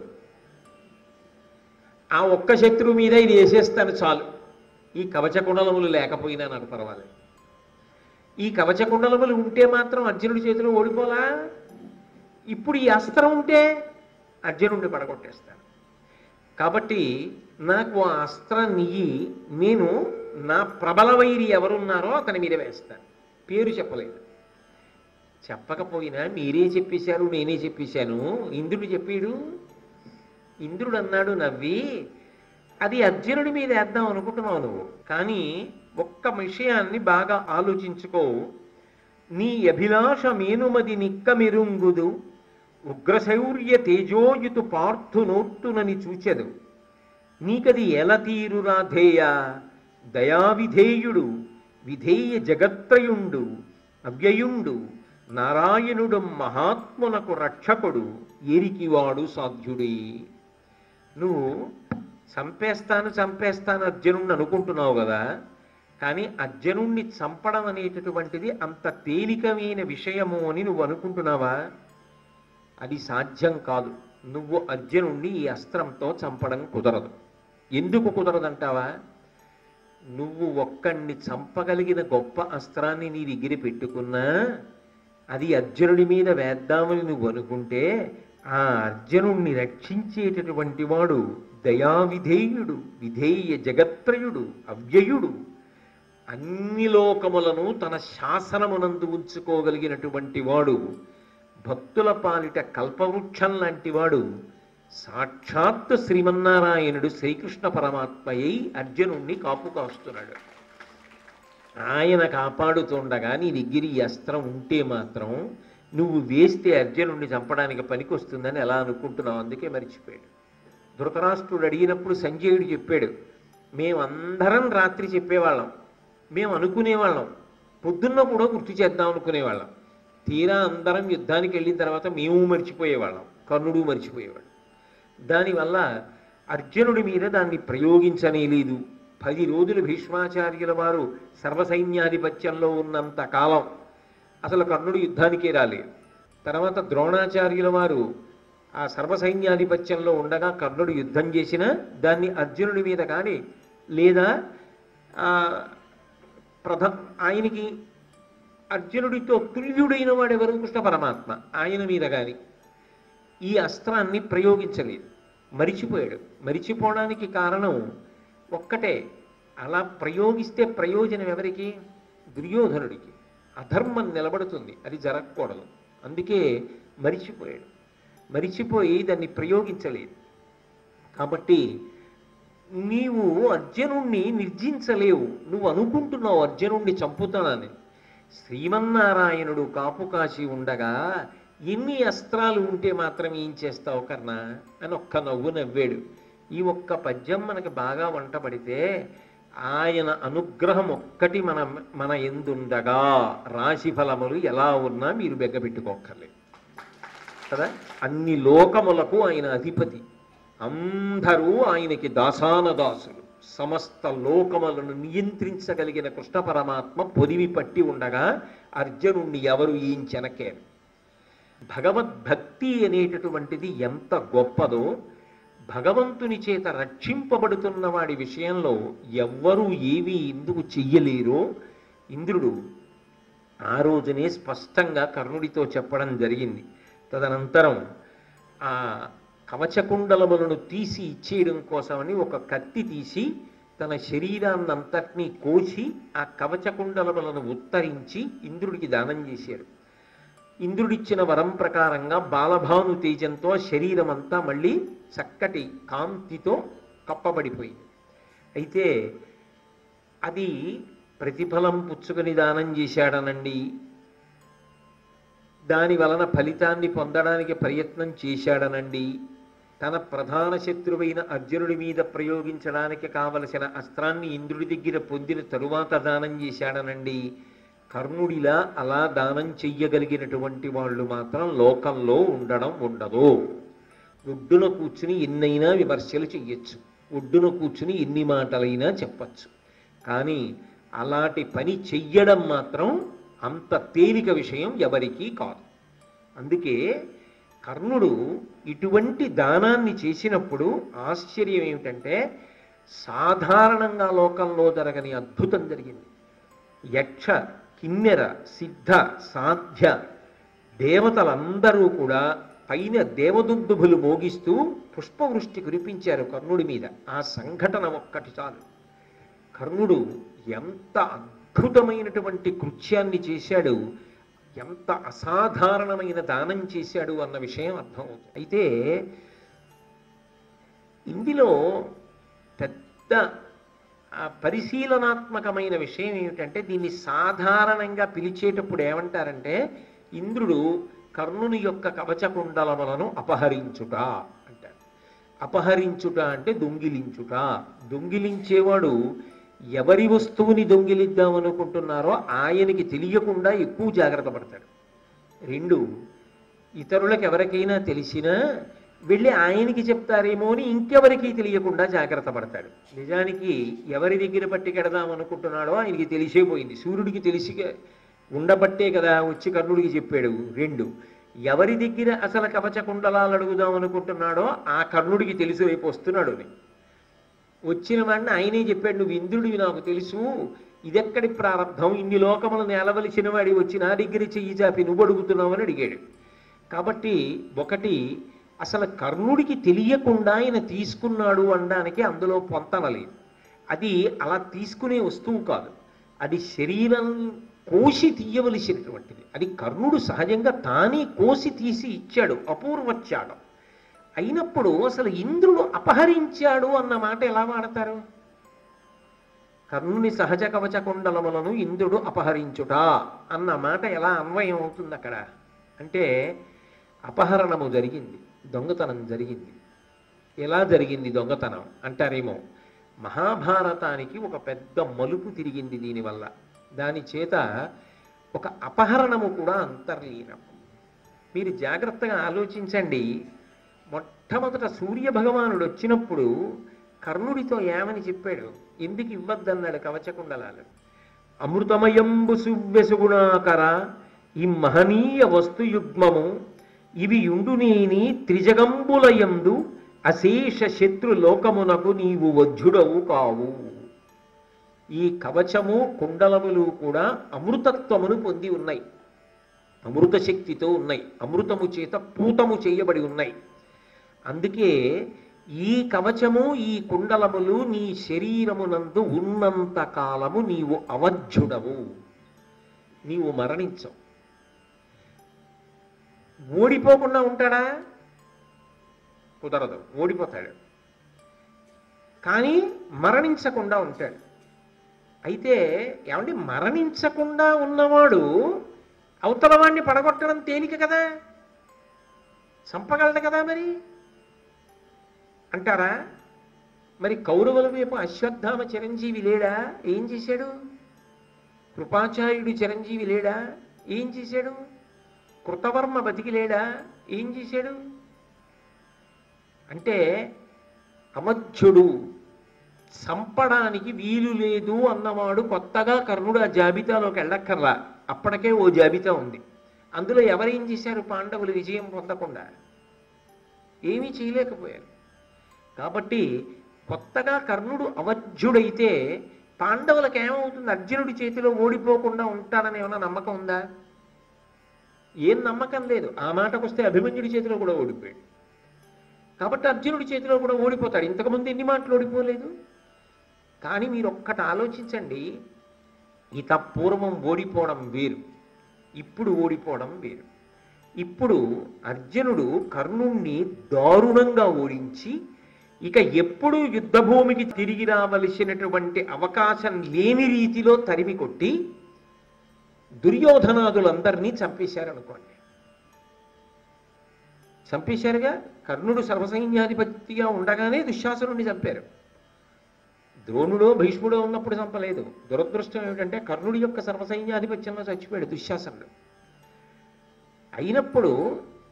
ఆ ఒక్క శత్రువు మీద ఇది వేసేస్తాను చాలు. ఈ కవచకుండలములు లేకపోయినా నాకు పర్వాలేదు. ఈ కవచకుండలములు ఉంటే మాత్రం అర్జునుడి చేతిలో ఓడిపోలా. ఇప్పుడు ఈ అస్త్రం ఉంటే అర్జునుడిని పడగొట్టేస్తాను. కాబట్టి నాకు ఆ అస్త్రాన్ని నేను నా ప్రబల వైరి ఎవరున్నారో అతని మీద వేస్తాను. పేరు చెప్పలేదు. చెప్పకపోయినా మీరే చెప్పేశారు, నేనే చెప్పేశాను. ఇంద్రుడు చెప్పాడు. ఇంద్రుడు అన్నాడు నవ్వి, అది అర్జునుడి మీద వేద్దాం అనుకుంటున్నావు నువ్వు. కానీ ఒక్క విషయాన్ని బాగా ఆలోచించుకో. నీ అభిలాష మేనుమది నిక్కమెరుంగుదు, ఉగ్రశౌర్య తేజోయుతు పార్థు నోట్టునని చూచెదు. నీకది ఎలా తీరు రాధేయ, దయావిధేయుడు విధేయ జగత్రయుండు అవ్యయుండు నారాయణుడు మహాత్మునకు రక్షకుడు ఎరికివాడు సాధ్యుడే. నువ్వు చంపేస్తాను అర్జునుడిని అనుకుంటున్నావు కదా, కానీ అర్జునుణ్ణి చంపడం అనేటటువంటిది అంత తేలికమైన విషయము అని నువ్వు అనుకుంటున్నావా? అది సాధ్యం కాదు. నువ్వు అర్జునుణ్ణి ఈ అస్త్రంతో చంపడం కుదరదు. ఎందుకు కుదరదంటావా? నువ్వు ఒక్కడిని చంపగలిగిన గొప్ప అస్త్రాన్ని నీ దగ్గర పెట్టుకున్నా, అది అర్జునుడి మీద వేద్దామని నువ్వు అనుకుంటే, ఆ అర్జునుణ్ణి రక్షించేటటువంటి వాడు దయావిధేయుడు విధేయ జగత్రయుడు అవ్యయుడు, అన్ని లోకములను తన శాసనమునందు ఉంచుకోగలిగినటువంటి వాడు, భక్తుల పాలిట కల్పవృక్షం లాంటి వాడు, సాక్షాత్ శ్రీమన్నారాయణుడు శ్రీకృష్ణ పరమాత్మయ్యి అర్జునుణ్ణి కాపు కాస్తున్నాడు. ఆయన కాపాడుతుండగా నీ దగ్గర ఈ అస్త్రం ఉంటే మాత్రం నువ్వు వేస్తే అర్జునుణ్ణి చంపడానికి పనికొస్తుందని ఎలా అనుకుంటున్నావు? అందుకే మరిచిపోయాడు. ధృతరాష్ట్రుడు అడిగినప్పుడు సంజయుడు చెప్పాడు, మేమందరం రాత్రి చెప్పేవాళ్ళం, మేము అనుకునేవాళ్ళం, పొద్దున్న కూడా గుర్తు చేద్దాం అనుకునేవాళ్ళం. తీరా అందరం యుద్ధానికి వెళ్ళిన తర్వాత మేము మర్చిపోయేవాళ్ళం, కర్ణుడు మర్చిపోయేవాడు. దానివల్ల అర్జునుడి మీద దాన్ని ప్రయోగించనే లేదు. 10 రోజులు భీష్మాచార్యుల వారు సర్వసైన్యాధిపత్యంలో ఉన్నంత కాలం అసలు కర్ణుడు యుద్ధానికే రాలేదు. తర్వాత ద్రోణాచార్యుల వారు ఆ సర్వసైన్యాధిపత్యంలో ఉండగా కర్ణుడు యుద్ధం చేసినా దాన్ని అర్జునుడి మీద కానీ లేదా ఆయనకి అర్జునుడితో తుల్యుడైన వాడెవరు? కృష్ణ పరమాత్మ. ఆయన మీద కానీ ఈ అస్త్రాన్ని ప్రయోగించలేదు, మరిచిపోయాడు. మరిచిపోవడానికి కారణం ఒక్కటే, అలా ప్రయోగిస్తే ప్రయోజనం ఎవరికి? దుర్యోధనుడికి. అధర్మం నిలబడుతుంది, అది జరగకూడదు. అందుకే మరిచిపోయాడు. మరిచిపోయి దాన్ని ప్రయోగించలేదు. కాబట్టి నీవు అర్జునుణ్ణి నిర్జించలేవు. నువ్వు అనుకుంటున్నావు అర్జునుణ్ణి చంపుతానని. శ్రీమన్నారాయణుడు కాపు కాచి ఉండగా ఎన్ని అస్త్రాలు ఉంటే మాత్రం ఏం చేస్తావు కర్ణ అని ఒక్క నవ్వు నవ్వాడు. ఈ ఒక్క పద్యం మనకి బాగా వంటపడితే ఆయన అనుగ్రహం ఒక్కటి మన ఎందుండగా రాశి ఫలములు ఎలా ఉన్నా మీరు బెగ్గబెట్టుకోక్కర్లేదు కదా. అన్ని లోకములకు ఆయన అధిపతి, అందరూ ఆయనకి దాసానదాసులు. సమస్త లోకములను నియంత్రించగలిగిన కృష్ణ పరమాత్మ పొదివి పట్టి ఉండగా అర్జునుణ్ణి ఎవరు ఏం చెనకేరు. భగవద్భక్తి అనేటటువంటిది ఎంత గొప్పదో, భగవంతుని చేత రక్షింపబడుతున్న వాడి విషయంలో ఎవ్వరూ ఏమీ ఎందుకు చెయ్యలేరో ఇంద్రుడు ఆ రోజునే స్పష్టంగా కర్ణుడితో చెప్పడం జరిగింది. తదనంతరం ఆ కవచకుండలములను తీసి ఇచ్చేయడం కోసమని ఒక కత్తి తీసి తన శరీరాన్నంతటినీ కోసి ఆ కవచకుండలములను ఉత్తరించి ఇంద్రుడికి దానం చేశాడు. ఇంద్రుడిచ్చిన వరం ప్రకారంగా బాలభాను తేజంతో శరీరం అంతా మళ్ళీ చక్కటి కాంతితో కప్పబడిపోయింది. అయితే అది ప్రతిఫలం పుచ్చుకొని దానం చేశాడనండి, దాని వలన ఫలితాన్ని పొందడానికి ప్రయత్నం చేశాడనండి, తన ప్రధాన శత్రువైన అర్జునుడి మీద ప్రయోగించడానికి కావలసిన అస్త్రాన్ని ఇంద్రుడి దగ్గర పొందిన తరువాత దానం చేశాడనండి. కర్ణుడిలా అలా దానం చెయ్యగలిగినటువంటి వాళ్ళు మాత్రం లోకంలో ఉండదు. ఒడ్డున కూర్చుని ఎన్నైనా విమర్శలు చెయ్యొచ్చు, ఒడ్డున కూర్చుని ఎన్ని మాటలైనా చెప్పచ్చు, కానీ అలాంటి పని చెయ్యడం మాత్రం అంత తేలిక విషయం ఎవరికీ కాదు. అందుకే కర్ణుడు ఇటువంటి దానాన్ని చేసినప్పుడు ఆశ్చర్యం ఏమిటంటే సాధారణంగా లోకంలో జరగని అద్భుతం జరిగింది. యక్ష, కిన్నెర, సిద్ధ, సాధ్య దేవతలందరూ కూడా పైన దేవదుందుభులు మోగిస్తూ పుష్పవృష్టి కురిపించారు కర్ణుడి మీద. ఆ సంఘటన ఒక్కటి చాలు. కర్ణుడు ఎంత అద్భుతమైనటువంటి కృత్యాన్ని చేశాడు, ఎంత అసాధారణమైన దానం చేశాడు అన్న విషయం అర్థమవుతుంది. అయితే ఇందులో పెద్ద పరిశీలనాత్మకమైన విషయం ఏమిటంటే దీన్ని సాధారణంగా పిలిచేటప్పుడు ఏమంటారంటే ఇంద్రుడు కర్ణుని యొక్క కవచకుండలములను అపహరించుట అంటారు. అపహరించుట అంటే దొంగిలించుట. దొంగిలించేవాడు ఎవరి వస్తువుని దొంగిలిద్దామనుకుంటున్నారో ఆయనకి తెలియకుండా ఎక్కువ జాగ్రత్త పడతాడు. రెండు, ఇతరులకు ఎవరికైనా తెలిసినా వెళ్ళి ఆయనకి చెప్తారేమో అని ఇంకెవరికి తెలియకుండా జాగ్రత్త పడతాడు. నిజానికి ఎవరి దగ్గర పట్టుకెడదాం అనుకుంటున్నాడో ఆయనకి తెలిసిపోయింది. సూర్యుడికి తెలిసి ఉండబట్టే కదా వచ్చి కర్ణుడికి చెప్పాడు. రెండు, ఎవరి దగ్గర అసలు కవచకుండలాలు అడుగుదాం అనుకుంటున్నాడో ఆ కర్ణుడికి తెలిసి రేపు వస్తున్నాడు అని వచ్చిన వాడిని ఆయనే చెప్పాడు, నువ్వు ఇంద్రుడివి నాకు తెలుసు, ఇదెక్కడి ప్రారంభం, ఇన్ని లోకములు నేలవలసిన వాడి వచ్చి నా దగ్గర చెయ్యి చాపి నువ్వు అడుగుతున్నావు అని అడిగాడు. కాబట్టి ఒకటి, అసలు కర్ణుడికి తెలియకుండా ఆయన తీసుకున్నాడు అనడానికి అందులో పొంతనలేదు. అది అలా తీసుకునే వస్తువు కాదు, అది శరీరం కోసి తీయవలసినటువంటిది. అది కర్ణుడు సహజంగా తానే కోసి తీసి ఇచ్చాడు, అపూర్వత్యాగం. అయినప్పుడు అసలు ఇంద్రుడు అపహరించాడు అన్న మాట ఎలా వాడతారు? కర్ణుని సహజ కవచకుండలములను ఇంద్రుడు అపహరించుట అన్న మాట ఎలా అన్వయం అవుతుంది అక్కడ అంటే, అపహరణము జరిగింది, దొంగతనం జరిగింది. ఎలా జరిగింది దొంగతనం అంటారేమో, మహాభారతానికి ఒక పెద్ద మలుపు తిరిగింది దీనివల్ల. దాని చేత ఒక అపహరణము కూడా అంతర్లీనం. మీరు జాగ్రత్తగా ఆలోచించండి. మొట్టమొదట సూర్యభగవానుడు వచ్చినప్పుడు కర్ణుడితో ఏమని చెప్పాడు? ఎందుకు ఇవ్వద్దన్నాడు కవచకుండలాలు? అమృతమయంబు సువ్యసుగుణాకర ఈ మహనీయ వస్తుయుగ్మము ఇవి యుండునేని త్రిజగంబులయందు అశేష శత్రు లోకమునకు నీవు వజ్జుడవు కావు. ఈ కవచము కుండలములు కూడా అమృతత్వమును పొంది ఉన్నాయి, అమృత శక్తితో ఉన్నాయి, అమృతము చేత పూతము చేయబడి ఉన్నాయి. అందుకే ఈ కవచము ఈ కుండలములు నీ శరీరమునందు ఉన్నంత కాలము నీవు అవధ్యుడవు, నీవు మరణించవు. ఓడిపోకుండా ఉంటాడా? కుదరదు, ఓడిపోతాడు. కానీ మరణించకుండా ఉంటాడు. అయితే ఏమండి, మరణించకుండా ఉన్నవాడు అవతల వాడిని పడగొట్టడం తేలిక కదా, చంపగలడు కదా మరి అంటారా? మరి కౌరవుల వైపు అశ్వత్థామ చిరంజీవి లేడా? ఏం చేశాడు? కృపాచార్యుడు చిరంజీవి లేడా? ఏం చేశాడు? కృతవర్మ బతికి లేడా? ఏం చేశాడు? అంటే అమధ్యుడు చంపడానికి వీలు లేదు అన్నవాడు కొత్తగా కర్ణుడు ఆ జాబితాలోకి వెళ్ళక్కర్లా, అప్పటికే ఓ జాబితా ఉంది. అందులో ఎవరేం చేశారు? పాండవులు విజయం పొందకుండా ఏమీ చేయలేకపోయారు. కాబట్టి కొత్తగా కర్ణుడు అవధ్యుడైతే పాండవులకు ఏమవుతుంది? అర్జునుడి చేతిలో ఓడిపోకుండా ఉంటాడని ఏమైనా నమ్మకం ఉందా? ఏం నమ్మకం లేదు. ఆ మాటకు వస్తే అభిమన్యుడి చేతిలో కూడా ఓడిపోయాడు. కాబట్టి అర్జునుడి చేతిలో కూడా ఓడిపోతాడు. ఇంతకుముందు ఎన్ని మాటలు ఓడిపోలేదు. కానీ మీరు ఒక్కటి ఆలోచించండి, ఇత పూర్వం ఓడిపోవడం వేరు, ఇప్పుడు ఓడిపోవడం వేరు. ఇప్పుడు అర్జునుడు కర్ణుణ్ణి దారుణంగా ఓడించి ఇక ఎప్పుడూ యుద్ధభూమికి తిరిగి రావలసినటువంటి అవకాశం లేని రీతిలో తరిమి కొట్టి దుర్యోధనాదులందరినీ చంపేశారనుకోండి. చంపేశారుగా. కర్ణుడు సర్వసైన్యాధిపతిగా ఉండగానే దుశ్శాసనుడిని చంపారు. ద్రోణుడో భీష్ముడో ఉన్నప్పుడు చంపలేదు. దురదృష్టం ఏమిటంటే కర్ణుడి యొక్క సర్వసైన్యాధిపత్యంలో చచ్చిపోయాడు దుశ్శాసనుడు. అయినప్పుడు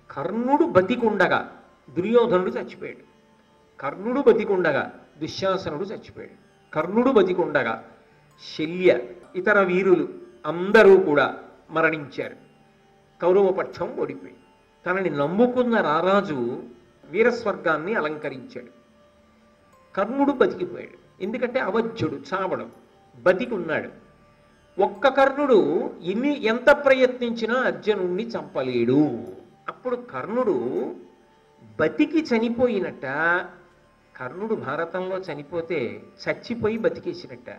కర్ణుడు బతికుండగా దుర్యోధనుడు చచ్చిపోయాడు. కర్ణుడు బతికుండగా దుశ్శాసనుడు చచ్చిపోయాడు. కర్ణుడు బతికుండగా శల్య ఇతర వీరులు అందరూ కూడా మరణించారు. కౌరవపక్షం ఓడిపోయి తనని నమ్ముకున్న రారాజు వీరస్వర్గాన్ని అలంకరించాడు. కర్ణుడు బతికిపోయాడు. ఎందుకంటే అవధ్యుడు, చావడం, బతికున్నాడు. ఒక్క కర్ణుడు ఎంత ప్రయత్నించినా అర్జునుణ్ణి చంపలేడు. అప్పుడు కర్ణుడు బతికి చనిపోయినట్ట. కర్ణుడు భారతంలో చనిపోతే చచ్చిపోయి బతికేసినట్ట.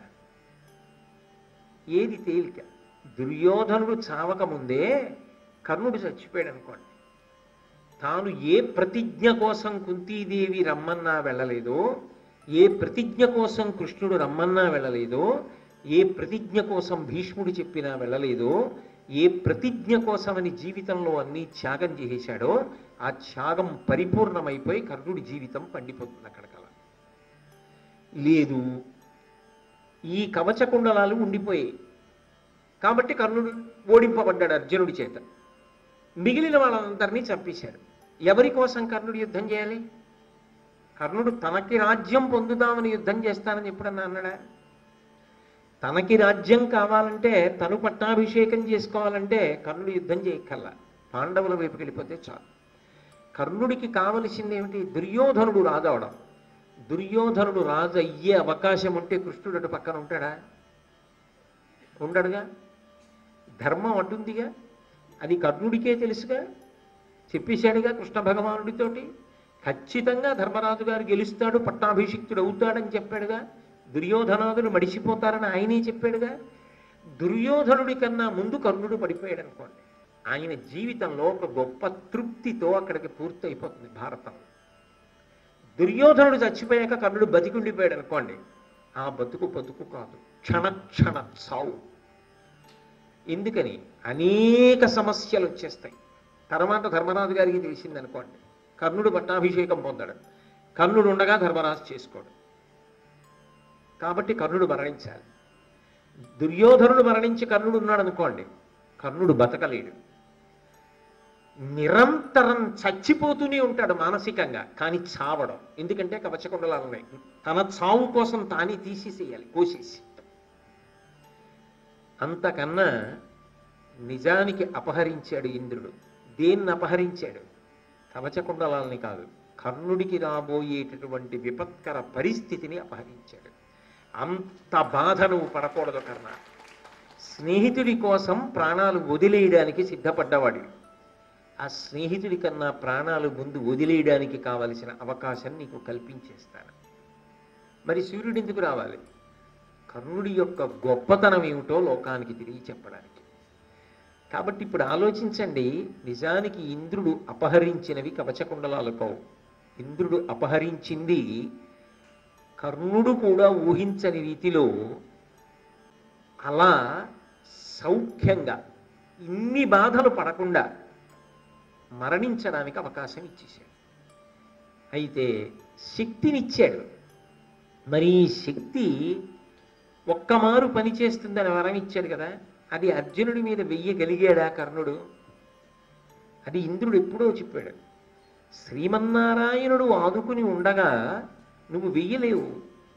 ఏది తేలిక? దుర్యోధనుడు చావకముందే కర్ణుడు చచ్చిపోయాడు అనుకోండి. తాను ఏ ప్రతిజ్ఞ కోసం కుంతీదేవి రమ్మన్నా వెళ్ళలేదో, ఏ ప్రతిజ్ఞ కోసం కృష్ణుడు రమ్మన్నా వెళ్ళలేదో, ఏ ప్రతిజ్ఞ కోసం భీష్ముడు చెప్పినా వెళ్ళలేదో, ఏ ప్రతిజ్ఞ కోసమని జీవితంలో అన్నీ త్యాగం చేసేశాడో ఆ త్యాగం పరిపూర్ణమైపోయి కర్ణుడి జీవితం పండిపోతుంది. అక్కడికలా లేదు, ఈ కవచకుండలాలు ఉండిపోయాయి. కాబట్టి కర్ణుడు ఓడింపబడ్డాడు అర్జునుడి చేత. మిగిలిన వాళ్ళందరినీ చంపేశాడు. ఎవరి కోసం కర్ణుడు యుద్ధం చేయాలి? కర్ణుడు తనకి రాజ్యం పొందుదామని యుద్ధం చేస్తానని ఎప్పుడన్నా అన్నాడా? తనకి రాజ్యం కావాలంటే, తను పట్టాభిషేకం చేసుకోవాలంటే కర్ణుడు యుద్ధం చేయక్కల్లా, పాండవుల వైపుకి వెళ్ళిపోతే చాలు. కర్ణుడికి కావలసింది ఏమిటి? దుర్యోధనుడు రాజు అవడం. దుర్యోధనుడు రాజు అయ్యే అవకాశం ఉంటే కృష్ణుడు అటు పక్కన ఉంటాడా? ఉండడుగా. ధర్మం అడ్డుందిగా. అది కర్ణుడికే తెలుసుగా, చెప్పేశాడుగా కృష్ణ భగవానుడితోటి. ఖచ్చితంగా ధర్మరాజు గారు గెలుస్తాడు, పట్టాభిషిక్తుడు అవుతాడని చెప్పాడుగా. దుర్యోధనాదులు మడిసిపోతారని ఆయనే చెప్పాడుగా. దుర్యోధనుడి కన్నా ముందు కర్ణుడు పడిపోయాడు అనుకోండి. ఆయన జీవితంలో ఒక గొప్ప తృప్తితో అక్కడికి పూర్తి అయిపోతుంది భారతం. దుర్యోధనుడు చచ్చిపోయాక కర్ణుడు బతికుండిపోయాడు అనుకోండి, ఆ బతుకు కాదు, క్షణ చావు. ఎందుకని? అనేక సమస్యలు వచ్చేస్తాయి. తర్వాత ధర్మరాజు గారికి తెలిసిందనుకోండి, కర్ణుడు పట్టాభిషేకం పొందాడు, కర్ణుడు ఉండగా ధర్మరాజు చేసుకోడు. కాబట్టి కర్ణుడు మరణించాలి. దుర్యోధనుడు మరణించి కర్ణుడు ఉన్నాడు అనుకోండి, కర్ణుడు బతకలేడు. నిరంతరం చచ్చిపోతూనే ఉంటాడు మానసికంగా, కానీ చావడం. ఎందుకంటే కవచకుండలాలు ఉన్నాయి. తన చావు కోసం తానే తీసేసేయాలి, కోసేసి. అంతకన్నా నిజానికి అపహరించాడు ఇంద్రుడు. దేన్ని అపహరించాడు? కవచకుండలాల్ని కాదు, కర్ణుడికి రాబోయేటటువంటి విపత్కర పరిస్థితిని అపహరించాడు. అంత బాధ నువ్వు పడకూడదు కర్ణ. స్నేహితుడి కోసం ప్రాణాలు వదిలేయడానికి సిద్ధపడ్డవాడు. ఆ స్నేహితుడి కన్నా ప్రాణాలు ముందు వదిలేయడానికి కావలసిన అవకాశం నీకు కల్పించేస్తాను. మరి సూర్యుడు ఎందుకు రావాలి? కర్ణుడి యొక్క గొప్పతనం ఏమిటో లోకానికి తిరిగి చెప్పడానికి. కాబట్టి ఇప్పుడు ఆలోచించండి, నిజానికి ఇంద్రుడు అపహరించినవి కవచకుండలాలు కావు, ఇంద్రుడు అపహరించింది కర్ణుడు కూడా ఊహించని రీతిలో అలా సౌఖ్యంగా ఇన్ని బాధలు పడకుండా మరణించడానికి అవకాశం ఇచ్చేశాడు. అయితే శక్తినిచ్చాడు. మరి ఈ శక్తి ఒక్కమారు పనిచేస్తుందని వరం ఇచ్చాడు కదా, అది అర్జునుడి మీద వెయ్యగలిగాడా కర్ణుడు? అది ఇంద్రుడు ఎప్పుడో చెప్పాడు. శ్రీమన్నారాయణుడు ఆదుకుని ఉండగా నువ్వు వెయ్యలేవు,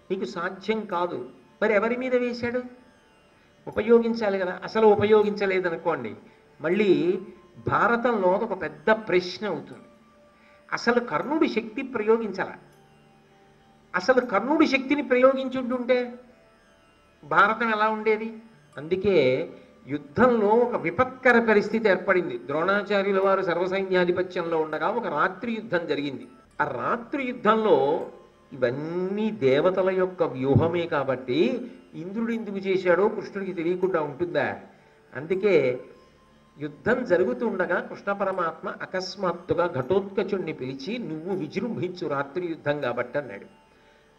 నీకు సాధ్యం కాదు. మరి ఎవరి మీద వేశాడు? ఉపయోగించాలి కదా. అసలు ఉపయోగించలేదనుకోండి, మళ్ళీ భారతంలో ఒక పెద్ద ప్రశ్న అవుతుంది. అసలు కర్ణుడి శక్తి ప్రయోగించాల. అసలు కర్ణుడి శక్తిని ప్రయోగించుంటుంటే భారతం ఎలా ఉండేది? అందుకే యుద్ధంలో ఒక విపత్కర పరిస్థితి ఏర్పడింది. ద్రోణాచార్యుల వారు సర్వసైన్యాధిపత్యంలో ఉండగా ఒక రాత్రి యుద్ధం జరిగింది. ఆ రాత్రి యుద్ధంలో ఇవన్నీ దేవతల యొక్క వ్యూహమే కాబట్టి ఇంద్రుడు ఎందుకు చేశాడో కృష్ణుడికి తెలియకుండా ఉంటుందా? అందుకే యుద్ధం జరుగుతుండగా కృష్ణ పరమాత్మ అకస్మాత్తుగా ఘటోత్కచుడిని పిలిచి, నువ్వు విజృంభించు, రాత్రి యుద్ధం కాబట్టి అన్నాడు.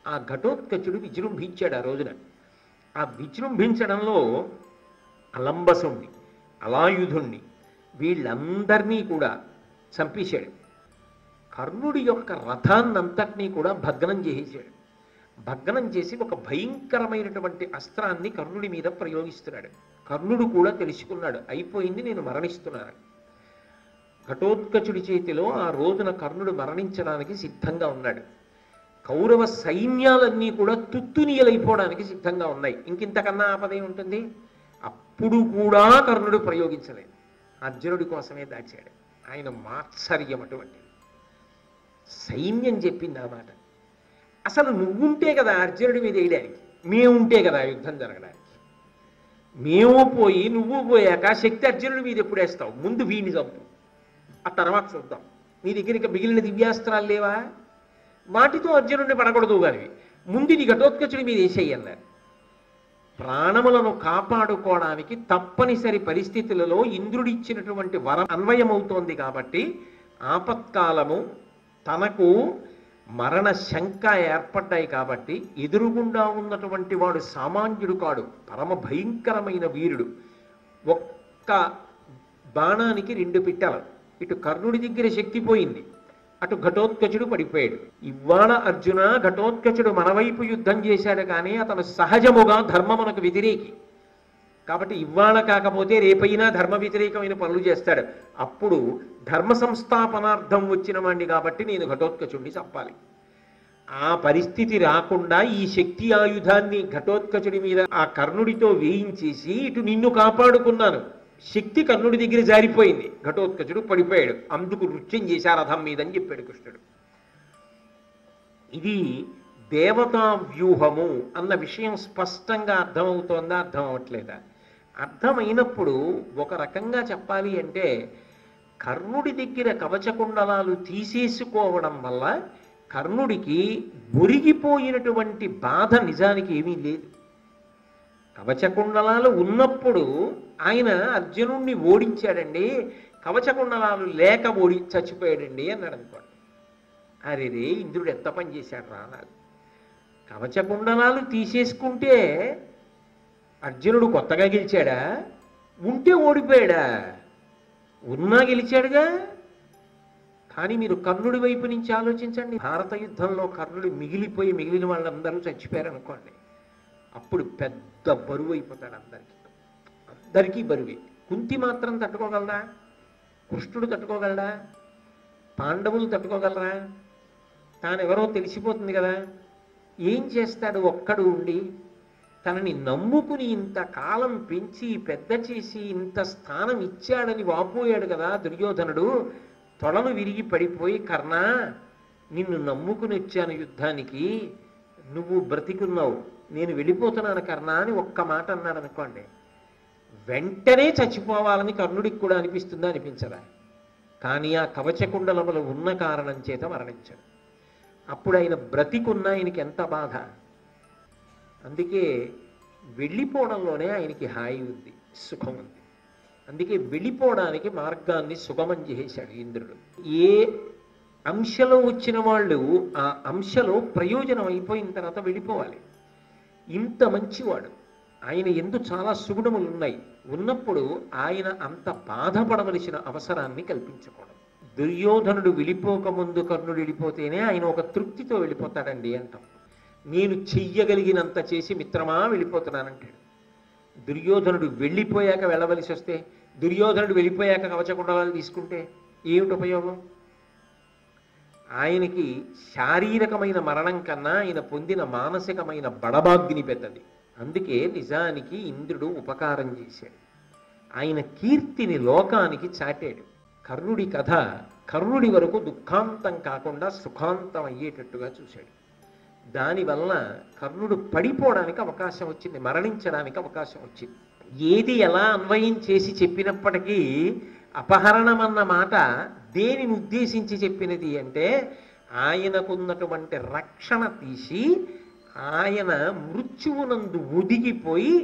ఆ ఘటోత్కచుడు విజృంభించాడు ఆ రోజున. ఆ విజృంభించడంలో అలంబసుణ్ణి, అలాయుధుణ్ణి, వీళ్ళందరినీ కూడా చంపేశాడు. కర్ణుడి యొక్క రథాన్నంతటినీ కూడా భగ్నం చేసేశాడు. భగ్నం చేసి ఒక భయంకరమైనటువంటి అస్త్రాన్ని కర్ణుడి మీద ప్రయోగిస్తున్నాడు. కర్ణుడు కూడా తెలుసుకున్నాడు, అయిపోయింది, నేను మరణిస్తున్నాను. ఘటోత్కచుడి చేతిలో ఆ రోజున కర్ణుడు మరణించడానికి సిద్ధంగా ఉన్నాడు. కౌరవ సైన్యాలన్నీ కూడా తుత్తునీయలైపోవడానికి సిద్ధంగా ఉన్నాయి. ఇంకింతకన్నా ఆపదే ఉంటుంది. అప్పుడు కూడా కర్ణుడు ప్రయోగించలేదు. అర్జునుడి కోసమే దాచాడు. ఆయన మాత్సర్యం అటువంటిది. సైన్యం చెప్పింది ఆ మాట. అసలు నువ్వుంటే కదా అర్జునుడి మీద వేయడానికి, మేముంటే కదా యుద్ధం జరగడానికి. మేము పోయి నువ్వు పోయాక శక్తి అర్జునుడి మీద ఎప్పుడు వేస్తావు? ముందు వీడిని చంపు, ఆ తర్వాత చూద్దాం. నీ దగ్గర ఇంకా మిగిలిన దివ్యాస్త్రాలు లేవా? వాటితో అర్జునుడిని పడకూడదు కానీ ముందు నీ ఘటోత్కచుడి మీద వేసేయి అన్నారు. ప్రాణములను కాపాడుకోవడానికి తప్పనిసరి పరిస్థితులలో ఇంద్రుడిచ్చినటువంటి వరం అన్వయమవుతోంది కాబట్టి ఆపత్కాలము తనకు మరణ శంక ఏర్పడ్డాయి కాబట్టి ఎదురుగుండా ఉన్నటువంటి వాడు సామాన్యుడు కాడు, పరమ భయంకరమైన వీరుడు. ఒక్క బాణానికి 2 పిట్టలు. ఇటు కర్ణుడి దగ్గర శక్తి పోయింది, అటు ఘటోత్కచుడు పడిపోయాడు. ఇవాళ అర్జున ఘటోత్కచుడు మన వైపు యుద్ధం చేశాడు కానీ అతను సహజముగా ధర్మమునకు వ్యతిరేకి కాబట్టి ఇవాళ కాకపోతే రేపైనా ధర్మ వ్యతిరేకమైన పనులు చేస్తాడు. అప్పుడు ధర్మ సంస్థాపనార్థం వచ్చిన వాడిని కాబట్టి నేను ఘటోత్కచుడిని చంపాలి. ఆ పరిస్థితి రాకుండా ఈ శక్తి ఆయుధాన్ని ఘటోత్కచుడి మీద ఆ కర్ణుడితో వేయించేసి ఇటు నిన్ను కాపాడుకున్నాను. శక్తి కర్ణుడి దగ్గర జారిపోయింది, ఘటోత్కచుడు పడిపోయాడు. అందుకు నృత్యం చేశారు రథం మీద అని చెప్పాడు కృష్ణుడు. ఇది దేవతా వ్యూహము అన్న విషయం స్పష్టంగా అర్థమవుతోందా? అర్థం అవ్వట్లేదా? అర్థమైనప్పుడు ఒక రకంగా చెప్పాలి అంటే కర్ణుడి దగ్గర కవచకుండలాలు తీసేసుకోవడం వల్ల కర్ణుడికి మురిగిపోయినటువంటి బాధ నిజానికి ఏమీ లేదు. కవచకుండలాలు ఉన్నప్పుడు ఆయన అర్జునుణ్ణి ఓడించాడండి, కవచకుండలాలు లేక చచ్చిపోయాడండి అన్నాడు అనుకోండి. అరే ఇంద్రుడు ఎంత పని చేశాడు రా అనాలి. కవచకుండలాలు తీసేసుకుంటే అర్జునుడు కొత్తగా గెలిచాడా? ఉంటే ఓడిపోయాడా? ఉన్నా గెలిచాడుగా. కానీ మీరు కర్ణుడి వైపు నుంచి ఆలోచించండి. భారత యుద్ధంలో కర్ణుడు మిగిలిపోయి మిగిలిన వాళ్ళందరూ చచ్చిపోయారు అనుకోండి, అప్పుడు పెద్ద బరువు అయిపోతాడు. అందరికీ బరువే. కుంతి మాత్రం తట్టుకోగలరా? కృష్ణుడు తట్టుకోగలరా? పాండవులు తట్టుకోగలరా? తానెవరో తెలిసిపోతుంది కదా. ఏం చేస్తాడు ఒక్కడు ఉండి? తనని నమ్ముకుని ఇంతకాలం పెంచి పెద్ద చేసి ఇంత స్థానం ఇచ్చాడని వాపోయాడు కదా దుర్యోధనుడు. తొడను విరిగి పడిపోయి, కర్ణ నిన్ను నమ్ముకుని వచ్చాను యుద్ధానికి, నువ్వు బ్రతికున్నావు, నేను వెళ్ళిపోతున్నాను కర్ణ అని ఒక్క మాట అన్నాడు అనుకోండి, వెంటనే చచ్చిపోవాలని కర్ణుడికి కూడా అనిపిస్తుందా? అనిపించదా? కానీ ఆ కవచకుండలములు ఉన్న కారణం చేత మరణించాడు. అప్పుడు ఆయన బ్రతికున్న ఆయనకి ఎంత బాధ. అందుకే వెళ్ళిపోవడంలోనే ఆయనకి హాయి ఉంది, సుఖం ఉంది. అందుకే వెళ్ళిపోవడానికి మార్గాన్ని సుగమం చేశాడు ఇంద్రుడు. ఏ అంశలో వచ్చిన వాళ్ళు ఆ అంశలో ప్రయోజనం అయిపోయిన తర్వాత వెళ్ళిపోవాలి. ఇంత మంచివాడు, ఆయన ఎందు చాలా సుగుణములు ఉన్నాయి, ఉన్నప్పుడు ఆయన అంత బాధపడవలసిన అవసరాన్ని కల్పించకూడదు. దుర్యోధనుడు వెళ్ళిపోకముందు కర్ణుడు వెళ్ళిపోతేనే ఆయన ఒక తృప్తితో వెళ్ళిపోతాడండి అంటాం. నేను చెయ్యగలిగినంత చేసి మిత్రమా వెళ్ళిపోతున్నానంటాడు. దుర్యోధనుడు వెళ్ళిపోయాక వెళ్ళవలసి వస్తే, దుర్యోధనుడు వెళ్ళిపోయాక కవచకుండలాలు తీసుకుంటే ఏమిటి ఉపయోగం? ఆయనకి శారీరకమైన మరణం కన్నా ఆయన పొందిన మానసికమైన బడబాగ్ని పెద్దది. అందుకే నిజానికి ఇంద్రుడు ఉపకారం చేశాడు, ఆయన కీర్తిని లోకానికి చాటాడు. కర్ణుడి కథ కర్ణుడి వరకు దుఃఖాంతం కాకుండా సుఖాంతం అయ్యేటట్టుగా చూశాడు. దానివల్ల కర్ణుడు పడిపోవడానికి అవకాశం వచ్చింది, మరణించడానికి అవకాశం వచ్చింది. ఏది ఎలా అన్వయం చేసి చెప్పినప్పటికీ అపహరణం అన్న మాట దేనిని ఉద్దేశించి చెప్పినది అంటే, ఆయనకున్నటువంటి రక్షణ తీసి ఆయన మృత్యువునందు ఒదిగిపోయి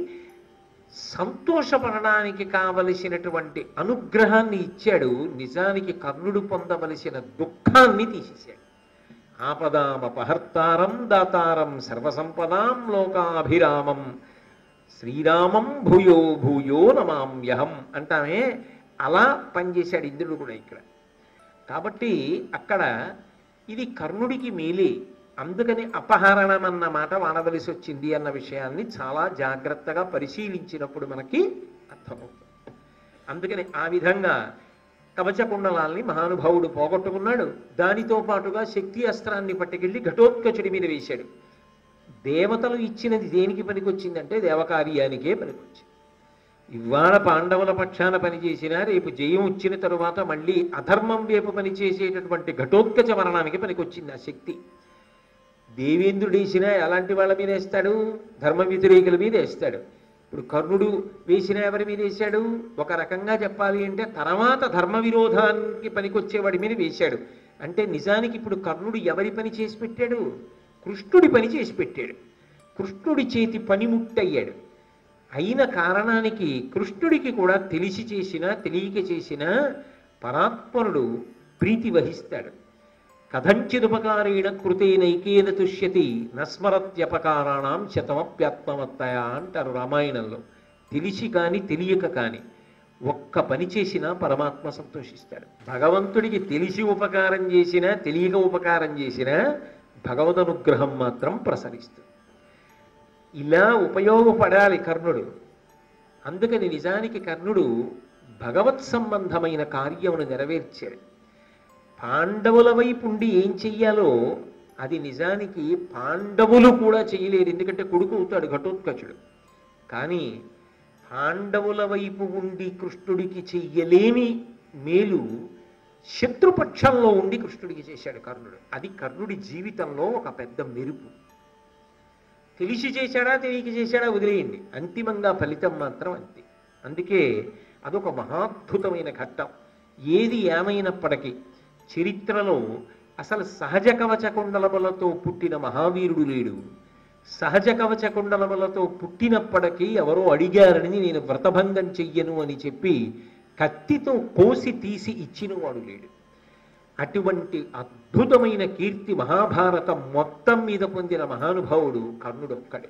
సంతోషపడడానికి కావలసినటువంటి అనుగ్రహాన్ని ఇచ్చాడు. నిజానికి కర్ణుడు పొందవలసిన దుఃఖాన్ని తీసేశాడు. ఆపదామపహర్తారం దాతారం సర్వసంపదాం లోకాభిరామం శ్రీరామం భూయో భూయో నమామ్యహం అంటామే, అలా పనిచేశాడు ఇంద్రుడు కూడా ఇక్కడ. కాబట్టి అక్కడ ఇది కర్ణుడికి మేలే, అందుకని అపహరణం అన్న మాట వాడవలసి వచ్చింది అన్న విషయాన్ని చాలా జాగ్రత్తగా పరిశీలించినప్పుడు మనకి అర్థమవుతుంది. అందుకని ఆ విధంగా కవచకుండలాల్ని మహానుభావుడు పోగొట్టుకున్నాడు. దానితో పాటుగా శక్తి అస్త్రాన్ని పట్టుకెళ్ళి ఘటోత్కచుడి మీద వేశాడు. దేవతలు ఇచ్చినది దేనికి పనికొచ్చిందంటే దేవకార్యానికే పనికొచ్చింది. ఇవాళ పాండవుల పక్షాన పనిచేసినా రేపు జయం వచ్చిన తరువాత మళ్ళీ అధర్మం వైపు పనిచేసేటటువంటి ఘటోత్కచ మరణానికి పనికొచ్చింది ఆ శక్తి. దేవేంద్రుడు వేసినా ఎలాంటి వాళ్ళ మీద వేస్తాడు? ధర్మ వ్యతిరేకుల మీద వేస్తాడు. ఇప్పుడు కర్ణుడు వేసిన ఎవరి మీద వేశాడు? ఒక రకంగా చెప్పాలి అంటే తర్వాత ధర్మ విరోధానికి పనికొచ్చేవాడి మీద వేశాడు. అంటే నిజానికి ఇప్పుడు కర్ణుడు ఎవరి పని చేసి పెట్టాడు? కృష్ణుడి పని చేసి పెట్టాడు. కృష్ణుడి చేతి పనిముట్టయ్యాడు. అయిన కారణానికి కృష్ణుడికి కూడా తెలిసి చేసినా తెలియక చేసినా పరాత్పరుడు ప్రీతి వహిస్తాడు. కథంచిదుపకారేణ కృతేనైకేన తుష్యతి నస్మరత్యపకారాణం శతమప్యాత్మవత్తయ అంటారు రామాయణంలో. తెలిసి కానీ తెలియక కానీ ఒక్క పని చేసినా పరమాత్మ సంతోషిస్తాడు. భగవంతుడికి తెలిసి ఉపకారం చేసినా తెలియక ఉపకారం చేసినా భగవదనుగ్రహం మాత్రం ప్రసరిస్తుంది. ఇలా ఉపయోగపడాలి కర్ణుడు. అందుకని నిజానికి కర్ణుడు భగవత్ సంబంధమైన కార్యమును నెరవేర్చాడు. పాండవుల వైపు ఉండి ఏం చెయ్యాలో అది నిజానికి పాండవులు కూడా చేయలేరు, ఎందుకంటే కొడుకు అవుతాడు ఘటోత్కచుడు. కానీ పాండవుల వైపు ఉండి కృష్ణుడికి చెయ్యలేని మేలు శత్రుపక్షంలో ఉండి కృష్ణుడికి చేశాడు కర్ణుడు. అది కర్ణుడి జీవితంలో ఒక పెద్ద మెరుపు. తెలిసి చేశాడా తెలియక చేశాడా వదిలేయండి, అంతిమంగా ఫలితం మాత్రం అంతే. అందుకే అదొక మహాద్భుతమైన ఘట్టం. ఏది ఏమైనప్పటికీ చరిత్రలో అసలు సహజ కవచ కుండలములతో పుట్టిన మహావీరుడు లేడు. సహజ కవచ కుండలములతో పుట్టినప్పటికీ ఎవరో అడిగారని నేను వ్రతభంగం చెయ్యను అని చెప్పి కత్తితో కోసి తీసి ఇచ్చినవాడు లేడు. అటువంటి అద్భుతమైన కీర్తి మహాభారతం మొత్తం మీద పొందిన మహానుభావుడు కర్ణుడు ఒక్కడే.